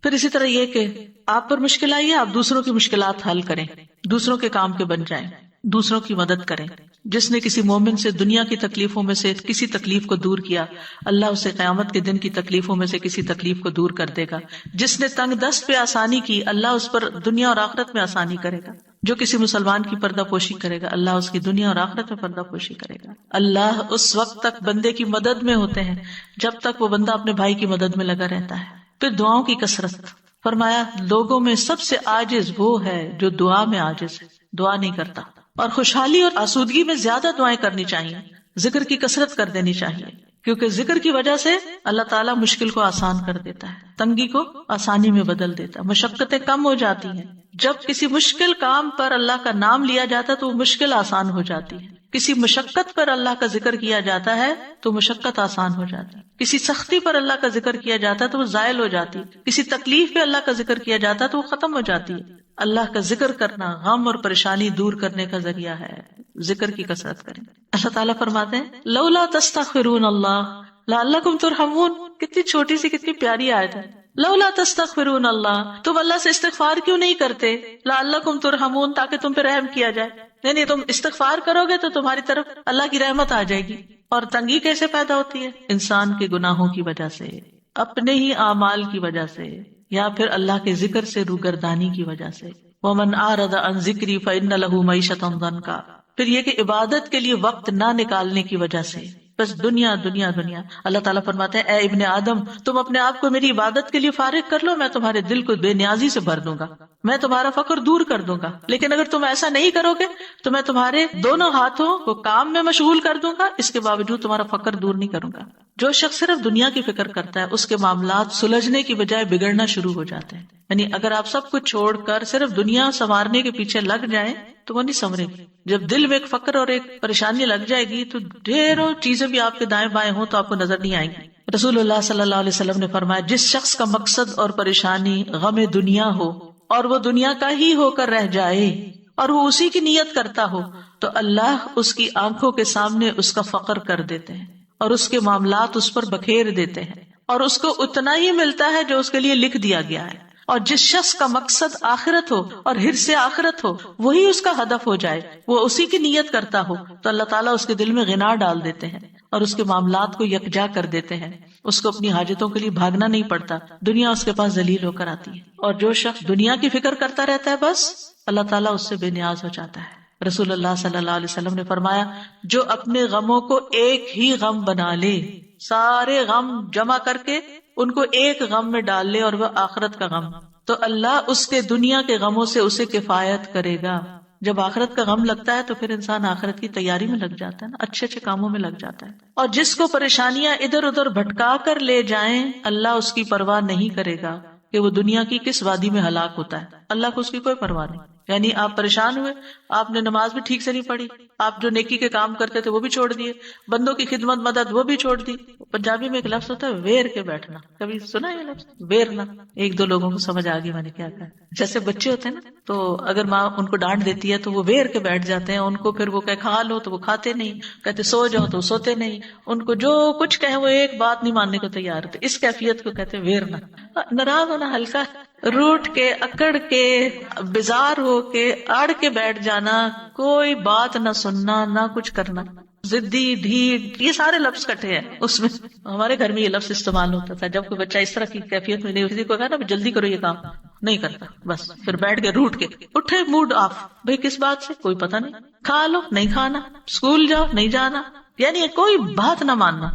پھر اسی طرح یہ کہ آپ پر مشکل آئی ہے، آپ دوسروں کی مشکلات حل کریں، دوسروں کے کام کے بن جائیں، دوسروں کی مدد کریں۔ جس نے کسی مومن سے دنیا کی تکلیفوں میں سے کسی تکلیف کو دور کیا، اللہ اسے قیامت کے دن کی تکلیفوں میں سے کسی تکلیف کو دور کر دے گا۔ جس نے تنگ دست پہ آسانی کی، اللہ اس پر دنیا اور آخرت میں آسانی کرے گا۔ جو کسی مسلمان کی پردہ پوشی کرے گا، اللہ اس کی دنیا اور آخرت میں پردہ پوشی کرے گا۔ اللہ اس وقت تک بندے کی مدد میں ہوتے ہیں جب تک وہ بندہ اپنے بھائی کی مدد میں لگا رہتا ہے۔ پھر دعاؤں کی کثرت، فرمایا لوگوں میں سب سے عاجز وہ ہے جو دعا میں عاجز ہے، دعا نہیں کرتا۔ اور خوشحالی اور آسودگی میں زیادہ دعائیں کرنی چاہیے، ذکر کی کثرت کر دینی چاہیے، کیونکہ ذکر کی وجہ سے اللہ تعالیٰ مشکل کو آسان کر دیتا ہے، تنگی کو آسانی میں بدل دیتا ہے، مشقتیں کم ہو جاتی ہیں۔ جب کسی مشکل کام پر اللہ کا نام لیا جاتا ہے تو وہ مشکل آسان ہو جاتی ہے۔ کسی مشقت پر اللہ کا ذکر کیا جاتا ہے تو مشقت آسان ہو جاتی ہے، کسی سختی پر اللہ کا ذکر کیا جاتا ہے تو وہ زائل ہو جاتی ہے، کسی تکلیف پہ اللہ کا ذکر کیا جاتا ہے تو وہ ختم ہو جاتی ہے۔ اللہ کا ذکر کرنا غم اور پریشانی دور کرنے کا ذریعہ ہے، ذکر کی کثرت کریں۔ اللہ تعالیٰ فرماتے ہیں لولا تستغفرون اللہ لعلکم ترحمون، کتنی چھوٹی سی کتنی پیاری آیت ہے، لولا تستغفرون اللہ، تم اللہ سے استغفار کیوں نہیں کرتے، لعلکم ترحمون، تاکہ تم پہ رحم کیا جائے، نہیں تم استغفار کرو گے تو تمہاری طرف اللہ کی رحمت آ جائے گی۔ اور تنگی کیسے پیدا ہوتی ہے؟ انسان کے گناہوں کی وجہ سے، اپنے ہی اعمال کی وجہ سے، یا پھر اللہ کے ذکر سے روگردانی کی وجہ سے۔ ومن اعرض عن ذکری فإن له معیشۃ ضنکا، پھر یہ کہ عبادت کے لیے وقت نہ نکالنے کی وجہ سے بس دنیا دنیا دنیا۔ اللہ تعالیٰ فرماتے ہیں اے ابن آدم، تم اپنے آپ کو میری عبادت کے لیے فارغ کر لو، میں تمہارے دل کو بے نیازی سے بھر دوں گا، میں تمہارا فقر دور کر دوں گا۔ لیکن اگر تم ایسا نہیں کرو گے تو میں تمہارے دونوں ہاتھوں کو کام میں مشغول کر دوں گا، اس کے باوجود تمہارا فقر دور نہیں کروں گا۔ جو شخص صرف دنیا کی فکر کرتا ہے اس کے معاملات سلجھنے کی بجائے بگڑنا شروع ہو جاتے ہیں۔ یعنی اگر آپ سب کچھ چھوڑ کر صرف دنیا سنوارنے کے پیچھے لگ جائیں تو وہ نہیں سنورے گی۔ جب دل میں ایک فقر اور ایک پریشانی لگ جائے گی تو ڈھیروں چیزیں بھی آپ کے دائیں بائیں ہوں تو آپ کو نظر نہیں آئیں گی۔ رسول اللہ صلی اللہ علیہ وسلم نے فرمایا جس شخص کا مقصد اور پریشانی غم دنیا ہو اور وہ دنیا کا ہی ہو کر رہ جائے اور وہ اسی کی نیت کرتا ہو تو اللہ اس کی آنکھوں کے سامنے اس کا فقر کر دیتے ہیں اور اس کے معاملات اس پر بکھیر دیتے ہیں اور اس کو اتنا ہی ملتا ہے جو اس کے لیے لکھ دیا گیا ہے۔ اور جس شخص کا مقصد آخرت ہو اور حرص آخرت ہو وہی اس کا ہدف ہو جائے، وہ اسی کی نیت کرتا ہو تو اللہ تعالیٰ اس کے دل میں غنا ڈال دیتے ہیں اور اس کے معاملات کو یکجا کر دیتے ہیں، اس کو اپنی حاجتوں کے لیے بھاگنا نہیں پڑتا، دنیا اس کے پاس ذلیل ہو کر آتی ہے۔ اور جو شخص دنیا کی فکر کرتا رہتا ہے بس اللہ تعالیٰ اس سے بے نیاز ہو جاتا ہے۔ رسول اللہ صلی اللہ علیہ وسلم نے فرمایا جو اپنے غموں کو ایک ہی غم بنا لے، سارے غم جمع کر کے ان کو ایک غم میں ڈال لے اور وہ آخرت کا غم، تو اللہ اس کے دنیا کے غموں سے اسے کفایت کرے گا۔ جب آخرت کا غم لگتا ہے تو پھر انسان آخرت کی تیاری میں لگ جاتا ہے نا، اچھے اچھے کاموں میں لگ جاتا ہے۔ اور جس کو پریشانیاں ادھر ادھر بھٹکا کر لے جائیں اللہ اس کی پرواہ نہیں کرے گا کہ وہ دنیا کی کس وادی میں ہلاک ہوتا ہے، اللہ کو اس کی کوئی پرواہ نہیں۔ یعنی آپ پریشان ہوئے، آپ نے نماز بھی ٹھیک سے نہیں پڑھی، آپ جو نیکی کے کام کرتے تھے وہ بھی چھوڑ دیے، بندوں کی خدمت مدد وہ بھی چھوڑ دی۔ پنجابی میں ایک لفظ ہوتا ہے ویر کے بیٹھنا، کبھی سنا یہ لفظ ویرنا؟ ایک دو لوگوں کو سمجھ آ گئی میں نے کیا کہا۔ جیسے بچے ہوتے ہیں نا تو اگر ماں ان کو ڈانٹ دیتی ہے تو وہ ویر کے بیٹھ جاتے ہیں، ان کو پھر وہ کہ کھا لو تو وہ کھاتے نہیں، کہتے سو جاؤ تو سوتے نہیں، ان کو جو کچھ کہیں وہ ایک بات نہیں ماننے کو تیار ہوتے۔ اس کیفیت کو کہتے ہیں ویرنا۔ ناراض ہونا ہلکا، روٹ کے اکڑ کے بیزار ہو کے اڑ کے بیٹھ جانا، کوئی بات نہ سننا نہ کچھ کرنا، ضدی ڈھیٹ، یہ سارے لفظ کٹے ہیں اس میں۔ ہمارے گھر میں یہ لفظ استعمال ہوتا تھا جب کوئی بچہ اس طرح کی کیفیت میں نہیں، کسی کو کہا نا جلدی کرو یہ کام، نہیں کرتا، بس پھر بیٹھ کے روٹ کے اٹھے موڈ آف، بھئی کس بات سے، کوئی پتہ نہیں، کھا لو نہیں کھانا، اسکول جاؤ نہیں جانا، یعنی کوئی بات نہ ماننا۔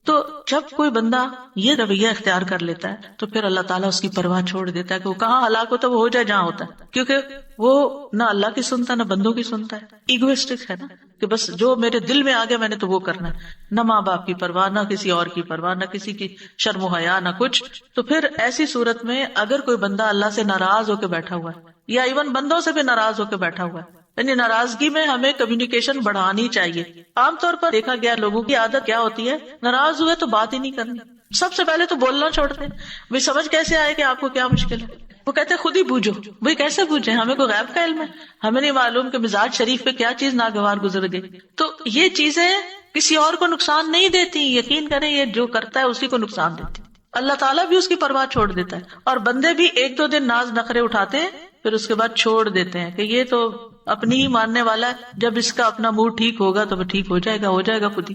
تو جب کوئی بندہ یہ رویہ اختیار کر لیتا ہے تو پھر اللہ تعالیٰ اس کی پرواہ چھوڑ دیتا ہے کہ وہ کہاں ہلاک ہوتا ہے، وہ ہو جائے جہاں ہوتا ہے، کیونکہ وہ نہ اللہ کی سنتا نہ بندوں کی سنتا ہے، ایگوئسٹک ہے نا، کہ بس جو میرے دل میں آ گیا میں نے تو وہ کرنا ہے، نہ ماں باپ کی پرواہ، نہ کسی اور کی پرواہ، نہ کسی کی شرم و حیا، نہ کچھ۔ تو پھر ایسی صورت میں اگر کوئی بندہ اللہ سے ناراض ہو کے بیٹھا ہوا ہے یا ایون بندوں سے بھی ناراض ہو کے بیٹھا ہوا ہے، یعنی ناراضگی میں ہمیں کمیونیکیشن بڑھانی چاہیے۔ عام طور پر دیکھا گیا لوگوں کی عادت کیا ہوتی ہے، ناراض ہوئے تو بات ہی نہیں کرنی، سب سے پہلے تو بولنا چھوڑتے ہیں۔ بھئی سمجھ کیسے آئے کہ آپ کو کیا مشکل ہے؟ وہ کہتے ہیں خود ہی بوجھو۔ بھئی کیسے بوجھیں، ہمیں کوئی غیب کا علم ہے؟ ہمیں نہیں معلوم کہ مزاج شریف پہ کیا چیز ناگوار گزر گئی۔ تو یہ چیزیں کسی اور کو نقصان نہیں دیتی، یقین کریں یہ جو کرتا ہے اسی کو نقصان دیتی۔ اللہ تعالیٰ بھی اس کی پرواہ چھوڑ دیتا ہے، اور بندے بھی ایک دو دن ناز نخرے اٹھاتے ہیں پھر اس کے بعد چھوڑ دیتے ہیں کہ یہ تو اپنی ہی ماننے والا ہے، جب اس کا اپنا موڈ ٹھیک ہوگا تو وہ ٹھیک ہو جائے گا خود ہی۔